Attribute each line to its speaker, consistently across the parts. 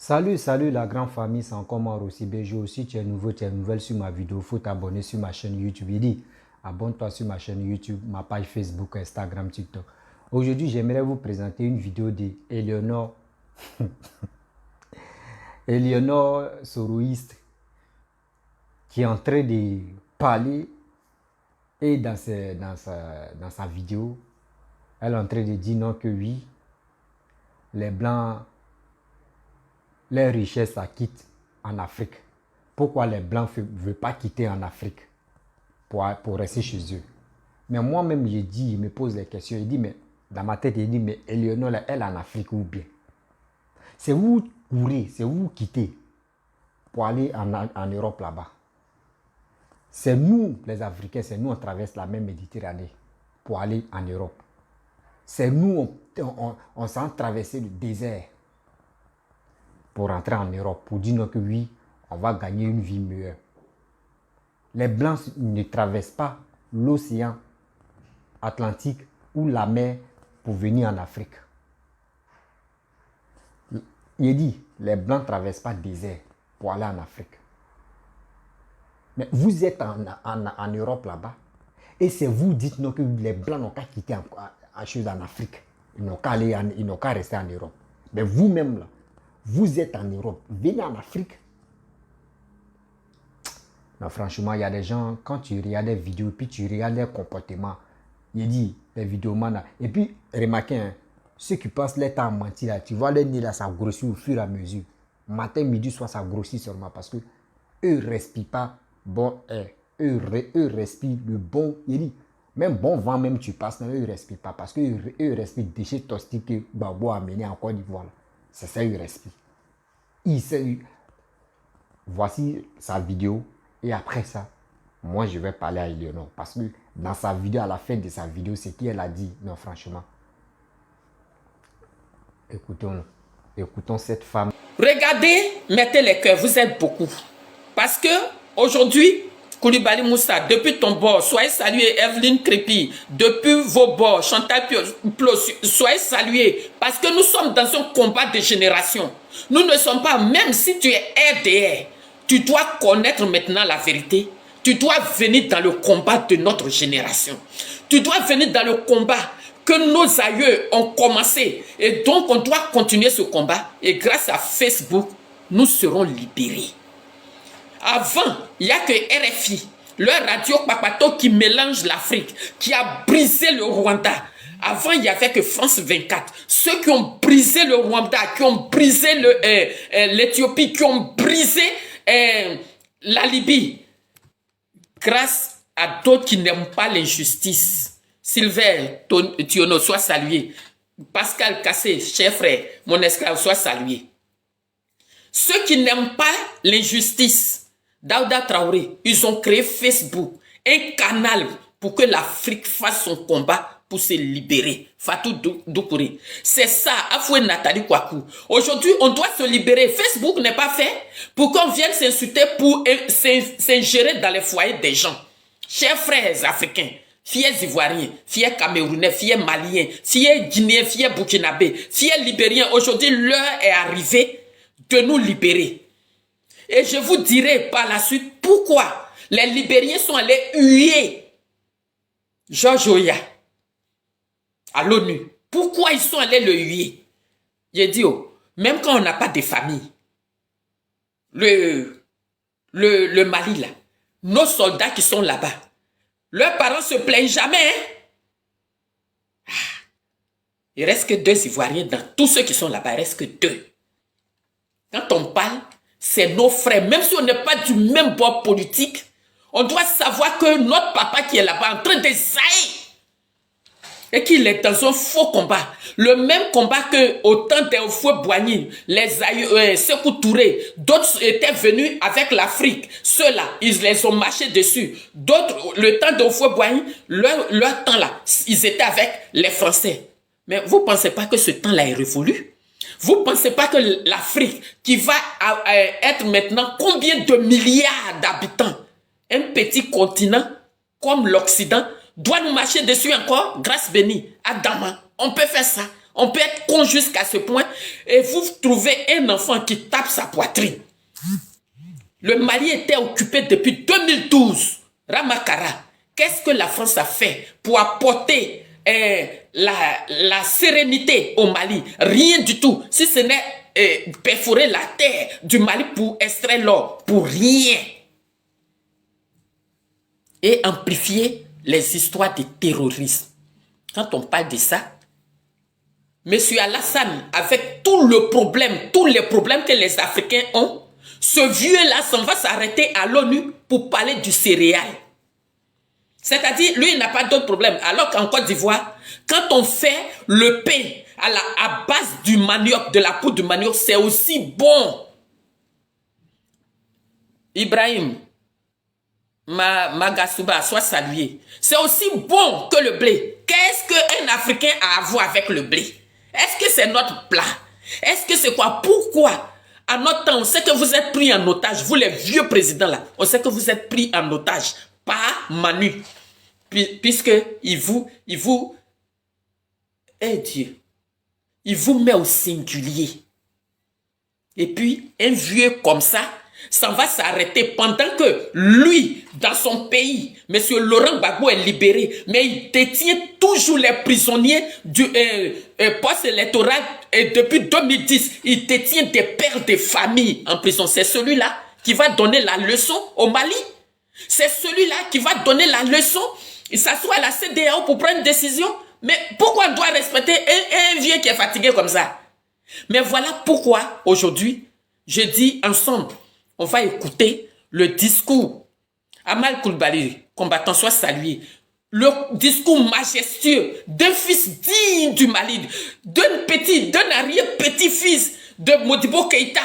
Speaker 1: Salut la grande famille, c'est encore moi aussi Béjo. Si tu es nouveau, tu es nouvelle sur ma vidéo, il faut t'abonner sur ma chaîne YouTube. Il dit, abonne-toi sur ma chaîne YouTube, ma page Facebook, Instagram, TikTok. Aujourd'hui, j'aimerais vous présenter une vidéo d'Eleonore Eleonore Soroïste qui est en train de parler et dans sa vidéo, elle est en train de dire non que oui, les Blancs, les richesses, ça quitte en Afrique. Pourquoi les Blancs ne veulent pas quitter en Afrique pour rester chez eux? Mais moi-même, je dis, il me pose des questions. Il dit, mais dans ma tête, il dit, mais Eleonore, elle est en Afrique ou bien? C'est vous courez, c'est vous quittez pour aller en Europe là-bas. C'est nous, les Africains, c'est nous, on traverse la même Méditerranée pour aller en Europe. C'est nous, on s'en traverser le désert pour rentrer en Europe, pour dire que oui, on va gagner une vie meilleure. Les Blancs ne traversent pas l'océan Atlantique ou la mer pour venir en Afrique. Il dit, les Blancs ne traversent pas le désert pour aller en Afrique. Mais vous êtes en Europe là-bas, et c'est vous dites non, que les Blancs n'ont qu'à quitter en Afrique. Ils n'ont qu'à rester en Europe. Mais vous-même là, vous êtes en Europe, venez en Afrique. Non, franchement, il y a des gens, quand tu regardes des vidéos, puis tu regardes leur comportement, il dit, les vidéomans là, et puis, remarquez, hein, ceux qui passent leur temps à mentir là, tu vois leur nez là, ça grossit au fur et à mesure. Matin, midi, soir, ça grossit seulement parce que eux ne respirent pas bon air. Eux respirent le bon, il dit, même bon vent, même tu passes, eux ne respirent pas parce qu'eux respirent déchets toxiques que Babo a amené en Côte d'Ivoire. C'est ça, ils respirent. Voici sa vidéo. Et après ça, moi, je vais parler à Eleonore. Parce que dans sa vidéo, à la fin de sa vidéo, c'est qu'elle a dit, non, franchement, écoutons cette femme.
Speaker 2: Regardez, mettez les cœurs, vous êtes beaucoup. Parce que aujourd'hui, Koulibaly Moussa, depuis ton bord, soyez salués, Evelyne Crépi, depuis vos bords, Chantal Plo, soyez salués. Parce que nous sommes dans un combat de génération. Nous ne sommes pas, même si tu es RDR, tu dois connaître maintenant la vérité. Tu dois venir dans le combat de notre génération. Tu dois venir dans le combat que nos aïeux ont commencé. Et donc, on doit continuer ce combat. Et grâce à Facebook, nous serons libérés. Avant, il n'y a que RFI, leur radio Papato qui mélange l'Afrique, qui a brisé le Rwanda. Avant, il n'y avait que France 24. Ceux qui ont brisé le Rwanda, qui ont brisé l'Éthiopie, qui ont brisé la Libye, grâce à d'autres qui n'aiment pas l'injustice. Sylvain Tiono, soit salué. Pascal Cassé, cher frère, mon esclave, soit salué. Ceux qui n'aiment pas l'injustice, Daouda Traoré, ils ont créé Facebook, un canal pour que l'Afrique fasse son combat pour se libérer. Fatou Doukouré. C'est ça, Afoué Nathalie Kouakou. Aujourd'hui, on doit se libérer. Facebook n'est pas fait pour qu'on vienne s'insulter pour s'ingérer dans les foyers des gens. Chers frères africains, fiers ivoiriens, fiers camerounais, fiers maliens, fiers guinéens, fiers burkinabés, fiers libériens, aujourd'hui, l'heure est arrivée de nous libérer. Et je vous dirai par la suite pourquoi les Libériens sont allés huer George Oya à l'ONU. Pourquoi ils sont allés le huer? J'ai dit, oh, même quand on n'a pas de famille, le Mali là, nos soldats qui sont là-bas, leurs parents se plaignent jamais. Hein? Il reste que 2 Ivoiriens dans tous ceux qui sont là-bas, il reste que 2. Quand on parle, c'est nos frères. Même si on n'est pas du même bord politique, on doit savoir que notre papa qui est là-bas en train de saillir et qu'il est dans un faux combat. Le même combat que au temps des Houphouët-Boigny, les Sékou Touré, d'autres étaient venus avec l'Afrique. Ceux-là, ils les ont marché dessus. D'autres, le temps de Houphouët-Boigny, leur temps là, ils étaient avec les Français. Mais vous ne pensez pas que ce temps-là est révolu? Vous ne pensez pas que l'Afrique, qui va être maintenant combien de milliards d'habitants, un petit continent comme l'Occident, doit nous marcher dessus encore, grâce bénie, à Dama. On peut faire ça. On peut être con jusqu'à ce point et vous trouvez un enfant qui tape sa poitrine. Le Mali était occupé depuis 2012. Ramakara, qu'est-ce que la France a fait pour apporter la sérénité au Mali? Rien du tout. Si ce n'est perforer la terre du Mali pour extraire l'or, pour rien. Et amplifier les histoires de terrorisme. Quand on parle de ça, M. Alassane, avec tous les problèmes que les Africains ont, ce vieux-là s'en va s'arrêter à l'ONU pour parler du céréal. C'est-à-dire, lui, il n'a pas d'autre problème. Alors qu'en Côte d'Ivoire, quand on fait le pain à base du manioc, de la poudre de manioc, c'est aussi bon. Ibrahim, Magasuba, soit salué. C'est aussi bon que le blé. Qu'est-ce qu'un Africain a à voir avec le blé? Est-ce que c'est notre plat? Est-ce que c'est quoi? Pourquoi? À notre temps, on sait que vous êtes pris en otage. Vous, les vieux présidents là, on sait que vous êtes pris en otage par Manu. Puisque il vous Dieu, il vous met au singulier. Et puis, un vieux comme ça va s'arrêter pendant que lui, dans son pays, M. Laurent Gbagbo est libéré, mais il détient toujours les prisonniers du poste électoral et depuis 2010, il détient des pères de famille en prison. C'est celui-là qui va donner la leçon au Mali. C'est celui-là qui va donner la leçon. Il s'assoit à la CEDEAO pour prendre une décision. Mais pourquoi on doit respecter un vieux qui est fatigué comme ça? Mais voilà pourquoi aujourd'hui, je dis ensemble, on va écouter le discours. Amal Coulibaly, combattant, soit salué. Le discours majestueux d'un fils digne du Mali, d'un arrière-petit-fils de Modibo Keïta,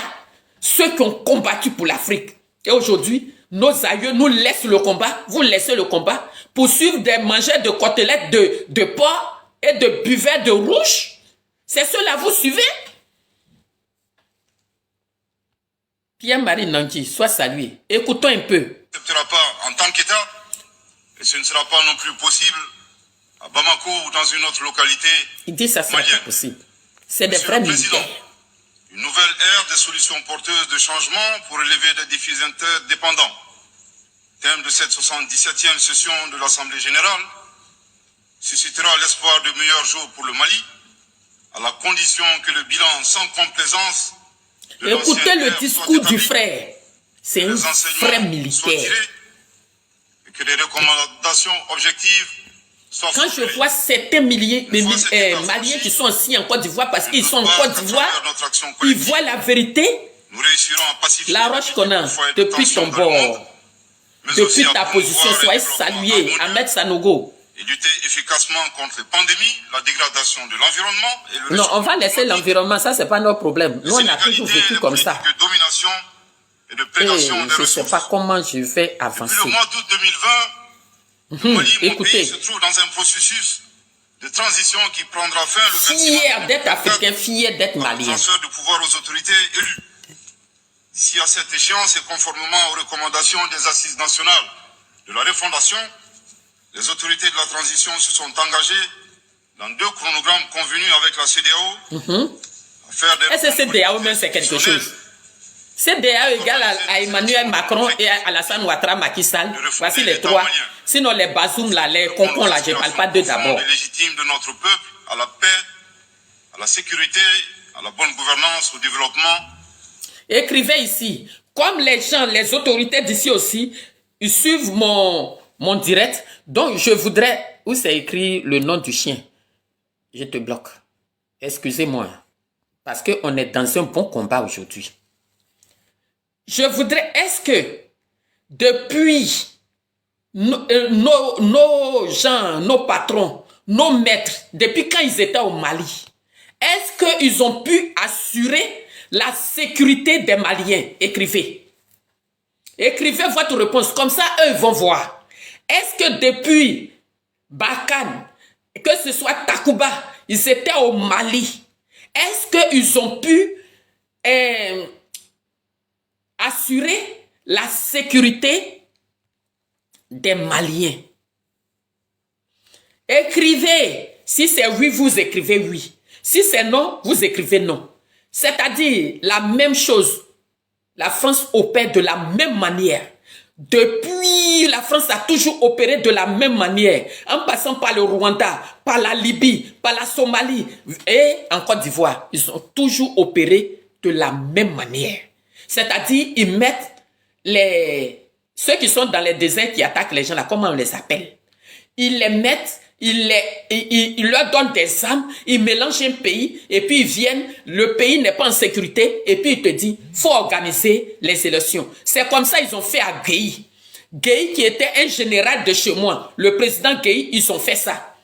Speaker 2: ceux qui ont combattu pour l'Afrique. Et aujourd'hui, nos aïeux nous laissent le combat, vous laissez le combat, pour suivre des mangeurs de côtelettes de porc et de buvets de rouge. C'est cela, vous suivez? Pierre-Marie Nangui, soit salué. Écoutons un peu.
Speaker 3: Ne acceptera pas en tant qu'État, et ce ne sera pas non plus possible à Bamako ou dans une autre localité.
Speaker 2: Il dit ça, c'est pas possible. C'est des vrais militaires.
Speaker 3: Une nouvelle ère des solutions porteuses de changement pour relever des défis interdépendants. Thème de cette 77e session de l'Assemblée générale suscitera l'espoir de meilleurs jours pour le Mali, à la condition que le bilan sans complaisance.
Speaker 2: Écoutez le discours du frère. C'est un frère militaire.
Speaker 3: Et que les recommandations objectives soient
Speaker 2: quand je vois certains Maliens qui sont aussi en Côte d'Ivoire, parce qu'ils sont en Côte d'Ivoire, ils voient la vérité.
Speaker 3: Nous réussirons à pacifier
Speaker 2: La roche qu'on a depuis ton bord, depuis ta position, soyez salué, Ahmed Sanogo.
Speaker 3: Et lutter efficacement contre les pandémies, la dégradation de l'environnement et le...
Speaker 2: Non, on va laisser l'environnement, ça c'est pas notre problème. Nous on a toujours vécu comme ça.
Speaker 3: De domination et de prédation des
Speaker 2: je ne sais pas comment je vais avancer.
Speaker 3: Depuis le mois d'août 2020, le Mali, mon pays, se trouve dans un processus de transition qui prendra fin le 26 mars.
Speaker 2: Fier d'être africain, fier d'être malien.
Speaker 3: Transfert de pouvoir aux autorités élues. D'ici à cette échéance et conformément aux recommandations des assises nationales de la refondation, les autorités de la transition se sont engagées dans 2 chronogrammes convenus avec la CEDEAO à faire des...
Speaker 2: Est-ce que CEDEAO même c'est quelque chose? CEDEAO égale à Emmanuel Macron et à Alassane Ouattara Macky Sall. Voici les 3. Sinon les Bazoum là, les Concon là, je ne parle pas d'eux d'abord.
Speaker 3: Légitime de notre peuple, à la paix, à la sécurité, à la bonne gouvernance, au développement.
Speaker 2: Écrivez ici. Comme les gens, les autorités d'ici aussi, ils suivent mon direct. Donc, je voudrais... Où c'est écrit le nom du chien? Je te bloque. Excusez-moi. Parce qu'on est dans un bon combat aujourd'hui. Je voudrais... Est-ce que depuis nos gens, nos patrons, nos maîtres, depuis quand ils étaient au Mali, est-ce qu'ils ont pu assurer la sécurité des Maliens? Écrivez. Écrivez votre réponse. Comme ça, eux vont voir. Est-ce que depuis Barkhane, que ce soit Takuba, ils étaient au Mali, est-ce qu'ils ont pu assurer la sécurité des Maliens? Écrivez. Si c'est oui, vous écrivez oui. Si c'est non, vous écrivez non. C'est-à-dire la même chose. La France opère de la même manière. Depuis, la France a toujours opéré de la même manière, en passant par le Rwanda, par la Libye, par la Somalie et en Côte d'Ivoire. Ils ont toujours opéré de la même manière. C'est-à-dire, ils mettent ceux qui sont dans les déserts qui attaquent les gens là, comment on les appelle? Ils les mettent, ils leur donnent des armes, ils mélangent un pays et puis ils viennent, le pays n'est pas en sécurité et puis ils te disent, faut organiser les élections. C'est comme ça ils ont fait à Gueye. Gueye qui était un général de chez moi, le président Gueye, ils ont fait ça.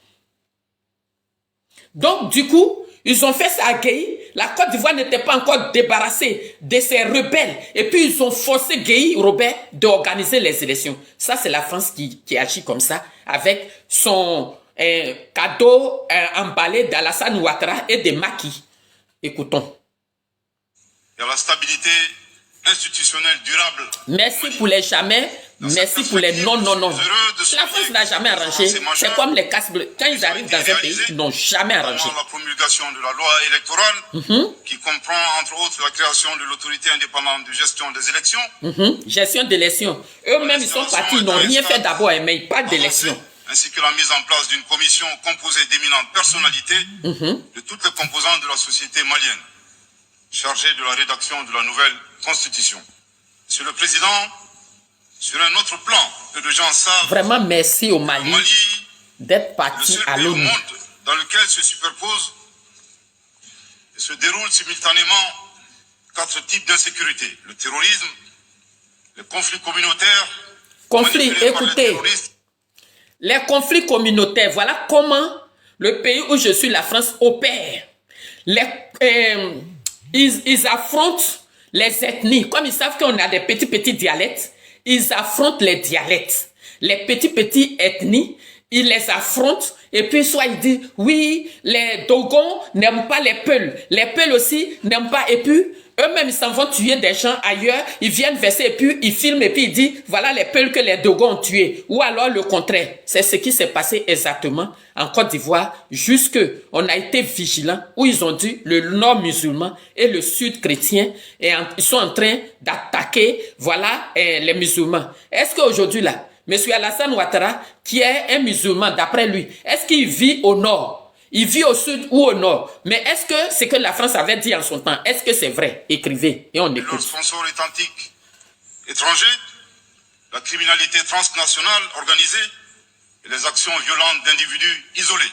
Speaker 2: Donc du coup, ils ont fait ça à Gueye. La Côte d'Ivoire n'était pas encore débarrassée de ces rebelles. Et puis, ils ont forcé Gueye, Robert, d'organiser les élections. Ça, c'est la France qui agit comme ça, avec son cadeau emballé d'Alassane Ouattara et de Macky. Écoutons.
Speaker 3: Et à la stabilité institutionnelle durable.
Speaker 2: Merci pour les jamais. Merci pour les non. La France n'a jamais arrangé. C'est comme les casques bleus. Quand ils arrivent dans un pays, ils n'ont jamais arrangé.
Speaker 3: La promulgation de la loi électorale, qui comprend entre autres la création de l'autorité indépendante de gestion des élections.
Speaker 2: Gestion d'élections. Eux-mêmes, ils sont partis, ils n'ont rien fait d'abord, mais ils parlent d'élections.
Speaker 3: Ainsi que la mise en place d'une commission composée d'éminentes personnalités de toutes les composantes de la société malienne, chargée de la rédaction de la nouvelle constitution. Monsieur le Président, sur un autre plan, peu de gens savent.
Speaker 2: Vraiment, merci au Mali d'être parti à l'ONU.
Speaker 3: Dans lequel se superposent et se déroulent simultanément 4 types d'insécurité. Le terrorisme, les conflits communautaires.
Speaker 2: Conflits, écoutez. Les conflits communautaires, voilà comment le pays où je suis, la France, opère. Ils affrontent les ethnies. Comme ils savent qu'on a des petits dialectes, ils affrontent les dialectes. Les petits ethnies, ils les affrontent. Et puis soit ils disent, oui, les Dogons n'aiment pas les Peuls. Les Peuls aussi n'aiment pas. Et puis, eux-mêmes, ils s'en vont tuer des gens ailleurs. Ils viennent verser et puis ils filment et puis ils disent, voilà les Peuls que les Dogons ont tués. Ou alors le contraire. C'est ce qui s'est passé exactement en Côte d'Ivoire. Jusque on a été vigilants où ils ont dit le nord musulman et le sud chrétien. Et ils sont en train d'attaquer, voilà, les musulmans. Est-ce qu'aujourd'hui là, M. Alassane Ouattara, qui est un musulman d'après lui, est-ce qu'il vit au nord? Il vit au sud ou au nord? Mais est-ce que ce que la France avait dit en son temps, est-ce que c'est vrai? Écrivez et on écoute.
Speaker 3: Le sponsor authentique étranger, la criminalité transnationale organisée et les actions violentes d'individus isolés.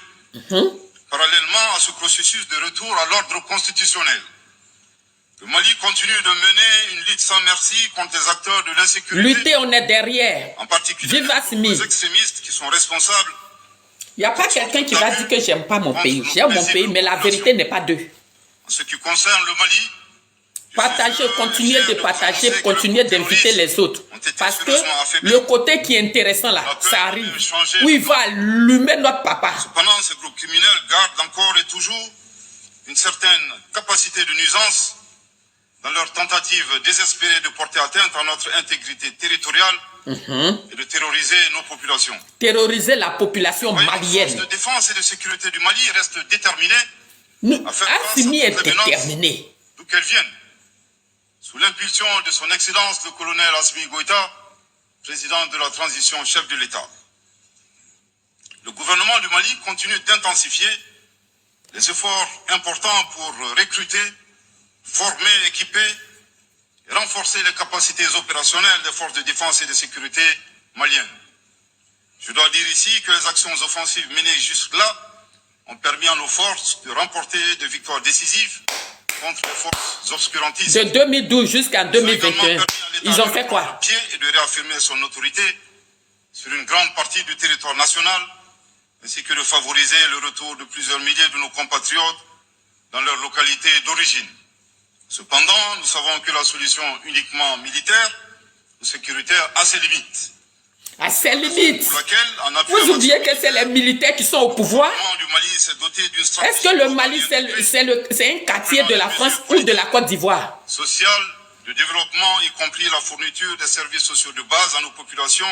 Speaker 3: Parallèlement à ce processus de retour à l'ordre constitutionnel, le Mali continue de mener une lutte sans merci contre les acteurs de l'insécurité.
Speaker 2: Lutter, on est derrière.
Speaker 3: En particulier les extrémistes qui sont responsables.
Speaker 2: Il n'y a pas quelqu'un qui va dire que j'aime pas mon pays. J'aime mon pays, mais la vérité n'est pas d'eux.
Speaker 3: En ce qui concerne le Mali,
Speaker 2: partagez, continuez de partager, continuez d'inviter les autres. Parce que le côté qui est intéressant là, ça arrive. Où il va allumer notre papa.
Speaker 3: Cependant, ces groupes criminels gardent encore et toujours une certaine capacité de nuisance dans leur tentative désespérée de porter atteinte à notre intégrité territoriale et de terroriser nos populations.
Speaker 2: Terroriser la population malienne.
Speaker 3: Les forces de défense et de sécurité du Mali restent déterminées à faire face
Speaker 2: Assimi
Speaker 3: à
Speaker 2: est
Speaker 3: toutes les menaces
Speaker 2: déterminé.
Speaker 3: d'où qu'elles viennent. Sous l'impulsion de son Excellence le colonel Assimi Goïta, président de la transition, chef de l'État. Le gouvernement du Mali continue d'intensifier les efforts importants pour recruter, former, équiper et renforcer les capacités opérationnelles des forces de défense et de sécurité maliennes. Je dois dire ici que les actions offensives menées jusque-là ont permis à nos forces de remporter des victoires décisives contre les forces obscurantistes.
Speaker 2: De 2012 jusqu'en 2021, ils ont fait quoi?
Speaker 3: Et de réaffirmer son autorité sur une grande partie du territoire national, ainsi que de favoriser le retour de plusieurs milliers de nos compatriotes dans leur localité d'origine. Cependant, nous savons que la solution uniquement militaire ou sécuritaire a ses limites.
Speaker 2: À ses limites. Vous oubliez que c'est les militaires qui sont au pouvoir. Est-ce que le Mali, c'est un quartier de la France ou de la Côte d'Ivoire?
Speaker 3: Social, de développement, y compris la fourniture des services sociaux de base à nos populations,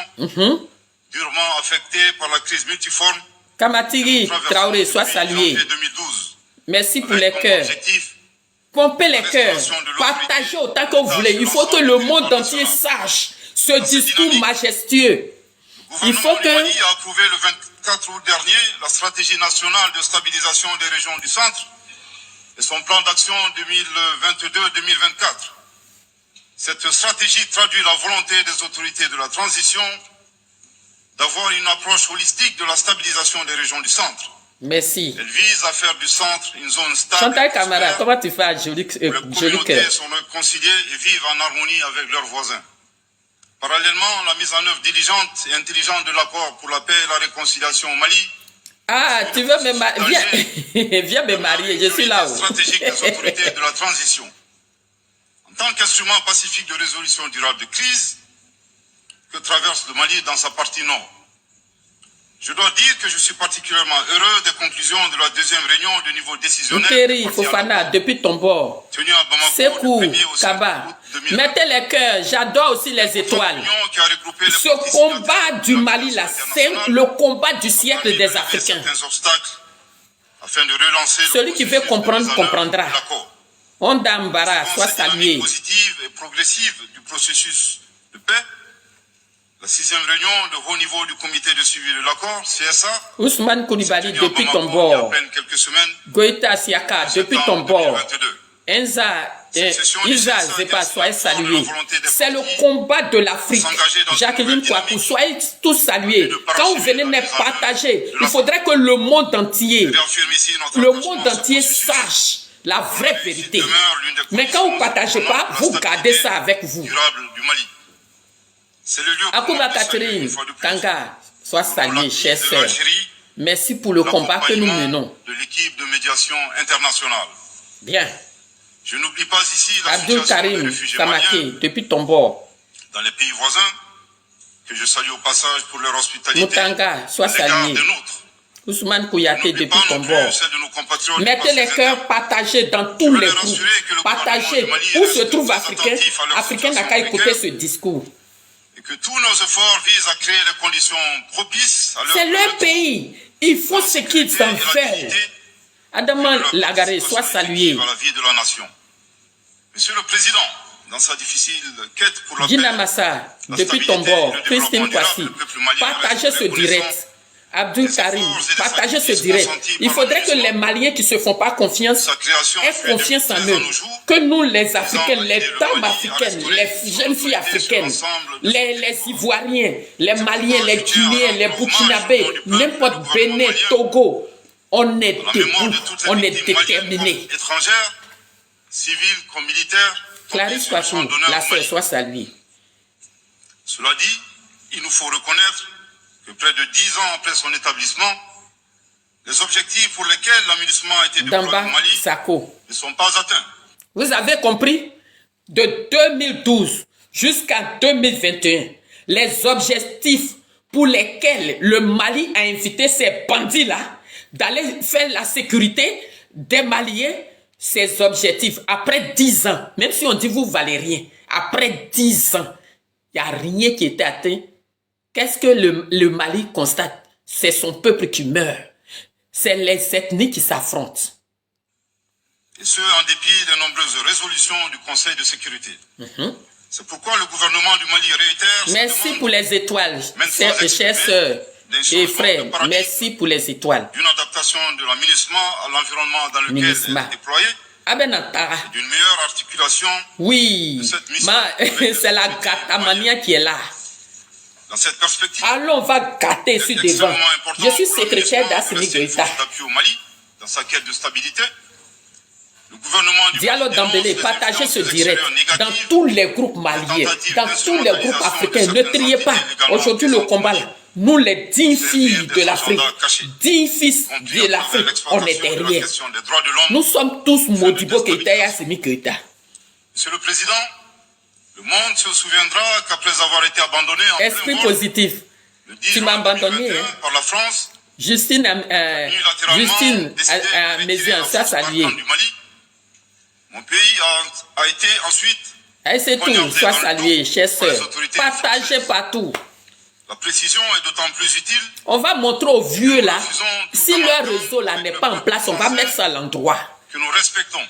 Speaker 3: durement affectées par la crise multiforme.
Speaker 2: Kamatiri Traoré, soit salué.
Speaker 3: 2012.
Speaker 2: Merci pour les
Speaker 3: avec comme
Speaker 2: cœurs.
Speaker 3: objectif
Speaker 2: Pompez les cœurs. Partagez autant que vous voulez. Il faut que le monde entier sache ce discours majestueux.
Speaker 3: le
Speaker 2: Il faut
Speaker 3: gouvernement du
Speaker 2: que...
Speaker 3: Mali a approuvé le 24 août dernier la stratégie nationale de stabilisation des régions du centre et son plan d'action 2022-2024. Cette stratégie traduit la volonté des autorités de la transition d'avoir une approche holistique de la stabilisation des régions du centre.
Speaker 2: Merci.
Speaker 3: Elle vise à faire du centre une zone stable
Speaker 2: Chantal
Speaker 3: et
Speaker 2: Camara,
Speaker 3: prospère
Speaker 2: comment tu fais un joli
Speaker 3: où les
Speaker 2: joli
Speaker 3: communautés
Speaker 2: cœur?
Speaker 3: sont réconciliées et vivent en harmonie avec leurs voisins. Parallèlement, la mise en œuvre diligente et intelligente de l'accord pour la paix et la réconciliation au Mali.
Speaker 2: Ah, tu veux me marier? Viens, viens me marier, je suis là-haut.
Speaker 3: Stratégique des autorités de la transition. En tant qu'instrument pacifique de résolution durable de crise que traverse le Mali dans sa partie nord. Je dois dire que je suis particulièrement heureux des conclusions de la deuxième réunion de niveau décisionnel.
Speaker 2: Nkeri, Fofana, depuis ton bord.
Speaker 3: Tenue à Bamako
Speaker 2: Sekou,
Speaker 3: du 1er au 5
Speaker 2: Kaba.
Speaker 3: août 2020.
Speaker 2: Mettez les cœurs, j'adore aussi les étoiles.
Speaker 3: Union qui a regroupé les
Speaker 2: Ce
Speaker 3: parties
Speaker 2: combat
Speaker 3: signataires
Speaker 2: du
Speaker 3: de
Speaker 2: Mali, là,
Speaker 3: l'organisation
Speaker 2: c'est
Speaker 3: internationale
Speaker 2: le combat du
Speaker 3: a
Speaker 2: siècle
Speaker 3: permis de
Speaker 2: des
Speaker 3: lever
Speaker 2: Africains.
Speaker 3: certains obstacles afin de relancer le
Speaker 2: Celui qui veut
Speaker 3: processus de
Speaker 2: comprendre,
Speaker 3: mise en œuvre
Speaker 2: comprendra.
Speaker 3: de l'accord.
Speaker 2: Onda Mbara, sois
Speaker 3: Cette dynamique
Speaker 2: salué.
Speaker 3: positive et progressive du processus de paix. La 6e réunion de haut niveau du comité de suivi de l'accord, CSA,
Speaker 2: Ousmane Koulibaly,
Speaker 3: tenue à
Speaker 2: depuis
Speaker 3: Bamako
Speaker 2: ton
Speaker 3: il y a
Speaker 2: bord.
Speaker 3: à peine quelques semaines,
Speaker 2: Goïta Siaka, depuis ton
Speaker 3: septembre
Speaker 2: bord.
Speaker 3: 2022.
Speaker 2: Enza,
Speaker 3: Succession du
Speaker 2: Isa
Speaker 3: CSA
Speaker 2: Zepa,
Speaker 3: est
Speaker 2: soyez
Speaker 3: instrument de la
Speaker 2: salués.
Speaker 3: volonté des
Speaker 2: C'est le
Speaker 3: partis
Speaker 2: combat de l'Afrique.
Speaker 3: s'engager dans une
Speaker 2: Jacqueline
Speaker 3: nouvelle
Speaker 2: Kouakou,
Speaker 3: dynamique
Speaker 2: soyez tous salués.
Speaker 3: de
Speaker 2: Quand vous venez
Speaker 3: parachever
Speaker 2: me
Speaker 3: la mise en œuvre
Speaker 2: partager,
Speaker 3: de
Speaker 2: il
Speaker 3: la-
Speaker 2: faudrait que le monde entier,
Speaker 3: réaffirme ici notre
Speaker 2: le
Speaker 3: attachement
Speaker 2: monde
Speaker 3: à ce
Speaker 2: entier
Speaker 3: processus.
Speaker 2: sache la vraie
Speaker 3: La réussite
Speaker 2: vérité.
Speaker 3: demeure l'une des
Speaker 2: Mais quand vous ne
Speaker 3: conditions
Speaker 2: partagez pas,
Speaker 3: pour la
Speaker 2: vous
Speaker 3: stabilité
Speaker 2: gardez ça avec vous.
Speaker 3: durable du Mali. C'est le lieu pour
Speaker 2: Akuba
Speaker 3: moi de saluer
Speaker 2: Catherine,
Speaker 3: une fois de plus
Speaker 2: Kanga, sois
Speaker 3: le rôle
Speaker 2: saluée,
Speaker 3: actif
Speaker 2: chère
Speaker 3: de
Speaker 2: sœur.
Speaker 3: l'Algérie,
Speaker 2: Merci pour le combat que nous
Speaker 3: l'accompagnement
Speaker 2: menons.
Speaker 3: de l'équipe de médiation internationale.
Speaker 2: Bien.
Speaker 3: Je n'oublie pas ici la
Speaker 2: Abdul
Speaker 3: situation des
Speaker 2: Karim,
Speaker 3: réfugiés
Speaker 2: Samake,
Speaker 3: maliens
Speaker 2: depuis ton bord.
Speaker 3: dans les pays voisins, que je salue au passage pour leur hospitalité
Speaker 2: Moutanga, sois
Speaker 3: à l'égard
Speaker 2: salué.
Speaker 3: des nôtres.
Speaker 2: Ousmane Kouyaté,
Speaker 3: N'oublie
Speaker 2: depuis
Speaker 3: pas
Speaker 2: ton
Speaker 3: non plus
Speaker 2: bord.
Speaker 3: celle de nos compatriotes du
Speaker 2: Mettez les
Speaker 3: Pacifique
Speaker 2: cœurs partagés dans tous
Speaker 3: veux
Speaker 2: les
Speaker 3: les
Speaker 2: groupes.
Speaker 3: rassurer que le
Speaker 2: Partagez
Speaker 3: gouvernement du Mali
Speaker 2: où
Speaker 3: reste
Speaker 2: se trouve
Speaker 3: très
Speaker 2: Africain.
Speaker 3: attentif à leur
Speaker 2: Africain n'a qu'à
Speaker 3: situation
Speaker 2: écouter
Speaker 3: précaire.
Speaker 2: ce discours.
Speaker 3: et que tous nos efforts visent à créer les conditions propices à leur
Speaker 2: C'est leur
Speaker 3: retour
Speaker 2: pays. Ils font ce qu'ils
Speaker 3: sécurité et
Speaker 2: en
Speaker 3: la
Speaker 2: veulent.
Speaker 3: dignité
Speaker 2: Adama
Speaker 3: de leur
Speaker 2: Lagaré,
Speaker 3: participation
Speaker 2: sois salué.
Speaker 3: effective à la vie de la nation. Monsieur le Président, dans sa difficile quête pour la
Speaker 2: Gina
Speaker 3: paix,
Speaker 2: Massa,
Speaker 3: la
Speaker 2: depuis ton
Speaker 3: stabilité et
Speaker 2: bord.
Speaker 3: le
Speaker 2: Christine
Speaker 3: développement durable,
Speaker 2: Kwasi,
Speaker 3: le peuple malien
Speaker 2: partagez
Speaker 3: reste
Speaker 2: ce
Speaker 3: reconnaissant
Speaker 2: direct. Abdul
Speaker 3: des
Speaker 2: Karim,
Speaker 3: efforts et des
Speaker 2: partagez ce
Speaker 3: sacrifices
Speaker 2: direct.
Speaker 3: consentis
Speaker 2: Il
Speaker 3: par
Speaker 2: faudrait que
Speaker 3: l'UNESCO.
Speaker 2: les Maliens qui ne se font pas confiance
Speaker 3: Sa création
Speaker 2: aient
Speaker 3: fait
Speaker 2: confiance en
Speaker 3: depuis
Speaker 2: eux.
Speaker 3: 13 ans nos jours,
Speaker 2: Que nous, les Africains,
Speaker 3: valider
Speaker 2: les
Speaker 3: le
Speaker 2: dames
Speaker 3: Mali à
Speaker 2: africaines,
Speaker 3: restaurer
Speaker 2: les
Speaker 3: son
Speaker 2: jeunes filles
Speaker 3: autorité
Speaker 2: africaines,
Speaker 3: sur l'ensemble de
Speaker 2: les Ivoiriens, les Maliens, les
Speaker 3: pourquoi je tiens à
Speaker 2: Guinéens,
Speaker 3: rendre
Speaker 2: les
Speaker 3: hommage
Speaker 2: Burkinabés,
Speaker 3: au nom du peuple et
Speaker 2: n'importe
Speaker 3: du gouvernement
Speaker 2: Bénin,
Speaker 3: malien,
Speaker 2: Togo, on est
Speaker 3: à la mémoire
Speaker 2: debout,
Speaker 3: de toutes les
Speaker 2: on est
Speaker 3: victimes maliennes
Speaker 2: déterminés.
Speaker 3: comme étrangères, civiles comme militaires, tombées
Speaker 2: Clarisse
Speaker 3: sur le champ
Speaker 2: Kwaku,
Speaker 3: d'honneur
Speaker 2: la
Speaker 3: au
Speaker 2: sœur,
Speaker 3: Mali.
Speaker 2: soit saluée.
Speaker 3: Cela dit, il nous faut reconnaître que près de 10 ans après son établissement, les objectifs pour lesquels l'aménagement a été déployé
Speaker 2: Damba
Speaker 3: au Mali
Speaker 2: Sako.
Speaker 3: ne sont pas atteints.
Speaker 2: Vous avez compris? De 2012 jusqu'à 2021, les objectifs pour lesquels le Mali a invité ces bandits-là d'aller faire la sécurité des Maliens, ces objectifs, après 10 ans, même si on dit vous valez rien, après 10 ans, il n'y a rien qui était atteint. Qu'est-ce que le Mali constate? C'est son peuple qui meurt. C'est les ethnies qui s'affrontent.
Speaker 3: Et ce, en dépit des nombreuses résolutions du Conseil de sécurité. C'est pourquoi le gouvernement du Mali réitère
Speaker 2: Merci
Speaker 3: sa demande
Speaker 2: pour les étoiles, chères sœurs et frères. Merci pour les étoiles.
Speaker 3: d'une adaptation de l'aménagement à l'environnement dans lequel
Speaker 2: Minisma.
Speaker 3: elle est déployée,
Speaker 2: Abenatara.
Speaker 3: d'une meilleure articulation
Speaker 2: Oui,
Speaker 3: Cette mission-
Speaker 2: c'est la gâtamania qui est là.
Speaker 3: dans cette perspective.
Speaker 2: Allons, on va gâter ici devant.
Speaker 3: Extrêmement important
Speaker 2: Je suis
Speaker 3: pour
Speaker 2: secrétaire
Speaker 3: l'aménagement de
Speaker 2: d'Assimi
Speaker 3: rester une
Speaker 2: Goïta.
Speaker 3: force d'appui au Mali dans sa quête de stabilité. Le gouvernement du
Speaker 2: Diallo
Speaker 3: Mali dénonce
Speaker 2: Dambélé,
Speaker 3: les
Speaker 2: partagez ce
Speaker 3: influences
Speaker 2: direct
Speaker 3: extérieures
Speaker 2: dans
Speaker 3: négatives
Speaker 2: tous les groupes maliens, dans tous les groupes africains. Ne triez pas. Aujourd'hui, le combat là. Nous, les 10 filles de l'Afrique, 10 fils de l'Afrique, on est derrière. Nous sommes tous Modibo Keïta et Assimi Goïta.
Speaker 3: Monsieur le Président, le monde se souviendra qu'après avoir été abandonné en
Speaker 2: Esprit
Speaker 3: plein vol
Speaker 2: positif.
Speaker 3: le 10
Speaker 2: Tu m'as
Speaker 3: juin
Speaker 2: abandonné,
Speaker 3: 2021
Speaker 2: hein.
Speaker 3: par la France,
Speaker 2: Justine
Speaker 3: unilatéralement décidé de
Speaker 2: Mézian,
Speaker 3: retirer la
Speaker 2: ça
Speaker 3: force
Speaker 2: salué.
Speaker 3: partante du Mali, mon pays a été ensuite
Speaker 2: Et c'est tout,
Speaker 3: poignardé
Speaker 2: soit
Speaker 3: dans le
Speaker 2: salué,
Speaker 3: dos
Speaker 2: chers
Speaker 3: par les
Speaker 2: sœurs.
Speaker 3: autorités
Speaker 2: Partagez
Speaker 3: françaises.
Speaker 2: partout.
Speaker 3: La précision est d'autant plus utile.
Speaker 2: On va montrer aux vieux là, si leur réseau là n'est pas en place, on va mettre ça à l'endroit.
Speaker 3: Que nous respectons.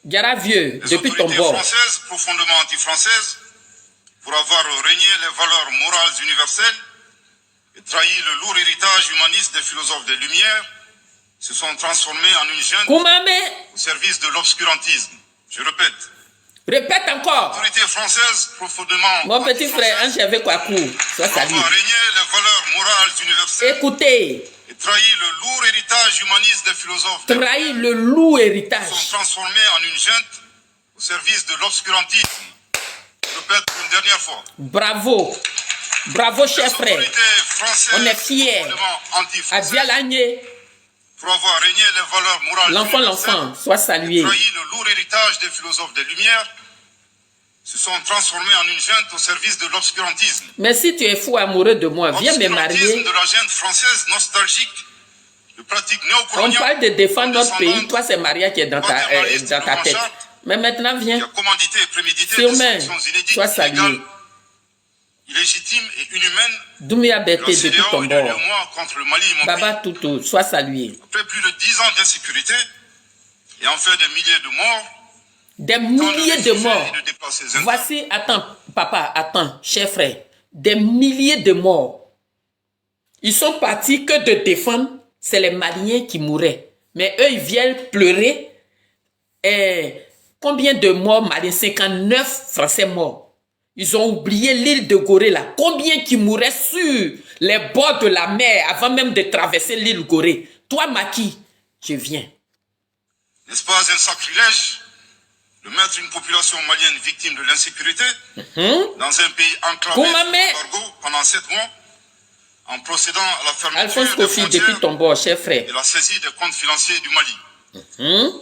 Speaker 2: Gara vieux,
Speaker 3: Les
Speaker 2: depuis ton
Speaker 3: autorités
Speaker 2: bord.
Speaker 3: françaises, profondément anti-françaises, pour avoir régné les valeurs morales universelles et trahi le lourd héritage humaniste des philosophes des Lumières, se sont transformés en une junte
Speaker 2: Koumame,
Speaker 3: au service de l'obscurantisme. Je répète.
Speaker 2: répète encore.
Speaker 3: L'autorité française, profondément
Speaker 2: Mon petit frère,
Speaker 3: anti-française,
Speaker 2: Angèle Kwaku, sois
Speaker 3: pour
Speaker 2: salué.
Speaker 3: avoir régné les valeurs morales universelles
Speaker 2: Écoutez,
Speaker 3: et trahi le lourd héritage humaniste des philosophes des
Speaker 2: trahir le loup
Speaker 3: sont
Speaker 2: héritage.
Speaker 3: transformés en une junte au service de l'obscurantisme. Je répète pour une dernière fois.
Speaker 2: Bravo. Bravo, cher
Speaker 3: Les
Speaker 2: frère.
Speaker 3: autorités françaises,
Speaker 2: On est fiers.
Speaker 3: profondément anti-françaises,
Speaker 2: Adialagné,
Speaker 3: pour avoir régné les valeurs morales
Speaker 2: l'enfant,
Speaker 3: universelles,
Speaker 2: sois salué.
Speaker 3: trahi le lourd héritage des philosophes des Lumières, se sont transformés en une junte au service de l'obscurantisme.
Speaker 2: Mais si tu es fou amoureux de moi, viens me
Speaker 3: Obscurantisme
Speaker 2: marier.
Speaker 3: de la junte française nostalgique, de pratiques
Speaker 2: On
Speaker 3: néocoloniales,
Speaker 2: parle de défendre notre pays.
Speaker 3: condescendantes,
Speaker 2: Toi, c'est Maria qui est dans ta tête. Mais maintenant,
Speaker 3: qui
Speaker 2: viens.
Speaker 3: a commandité et prémédité
Speaker 2: Sur
Speaker 3: des
Speaker 2: main,
Speaker 3: sanctions inédites,
Speaker 2: sois salué.
Speaker 3: illégales, illégitimes et inhumaines
Speaker 2: Doumia
Speaker 3: de
Speaker 2: Bété
Speaker 3: la
Speaker 2: depuis
Speaker 3: CEDEAO
Speaker 2: ton
Speaker 3: et de
Speaker 2: bord.
Speaker 3: l'UEMOA contre le Mali et mon
Speaker 2: Baba
Speaker 3: pays.
Speaker 2: Toutou, sois salué.
Speaker 3: Après plus de 10 ans d'insécurité et en fait des milliers de morts,
Speaker 2: Des
Speaker 3: tant de
Speaker 2: milliers de
Speaker 3: réfugiés
Speaker 2: morts.
Speaker 3: et de déplacés internes,
Speaker 2: Voici, attends, papa, attends, cher frère. Des milliers de morts. Ils sont partis que de défendre, c'est les Maliens qui mouraient. Mais eux, ils viennent pleurer. Et combien de morts Maliens? 59 Français morts. Ils ont oublié l'île de Gorée là. Combien qui mouraient sur les bords de la mer avant même de traverser l'île Gorée? Toi, Maki, je viens.
Speaker 3: n'est-ce pas un sacrilège de mettre une population malienne victime de l'insécurité dans un pays enclavé sous
Speaker 2: Koumame.
Speaker 3: embargo pendant 7 mois, en procédant à la fermeture
Speaker 2: Alphonse
Speaker 3: des
Speaker 2: Kofi, depuis
Speaker 3: frontières
Speaker 2: ton bord, cher frère.
Speaker 3: et la saisie des comptes financiers du Mali.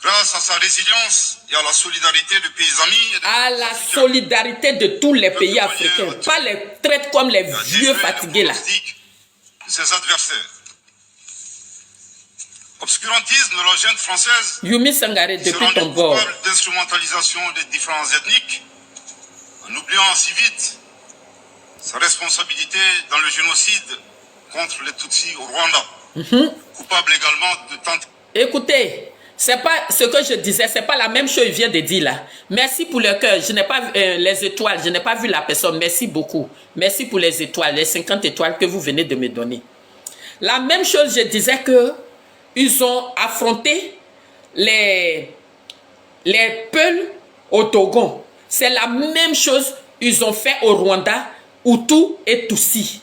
Speaker 3: Grâce à sa résilience et à la solidarité de pays amis et de
Speaker 2: À
Speaker 3: peuples
Speaker 2: la
Speaker 3: africains,
Speaker 2: solidarité de tous les pays africains. Pas les traites comme les
Speaker 3: il a
Speaker 2: vieux
Speaker 3: déjoué
Speaker 2: fatigués
Speaker 3: le
Speaker 2: là.
Speaker 3: pronostic de ses adversaires. Obscurantisme de la junte française
Speaker 2: Yumi Sangare,
Speaker 3: s'est
Speaker 2: depuis
Speaker 3: rendu
Speaker 2: ton bord.
Speaker 3: coupable d'instrumentalisation des différences ethniques, en oubliant si vite sa responsabilité dans le génocide contre les Tutsis au Rwanda. Coupable également de tenter.
Speaker 2: Écoutez, c'est pas ce que je disais, c'est pas la même chose qu'il vient de dire là. Merci pour le cœur. Je n'ai pas vu les étoiles, je n'ai pas vu la personne. Merci beaucoup. Merci pour les étoiles, les 50 étoiles que vous venez de me donner. La même chose, je disais que ils ont affronté les Peuls au Togo. C'est la même chose ils ont fait au Rwanda, Hutu et Tutsi.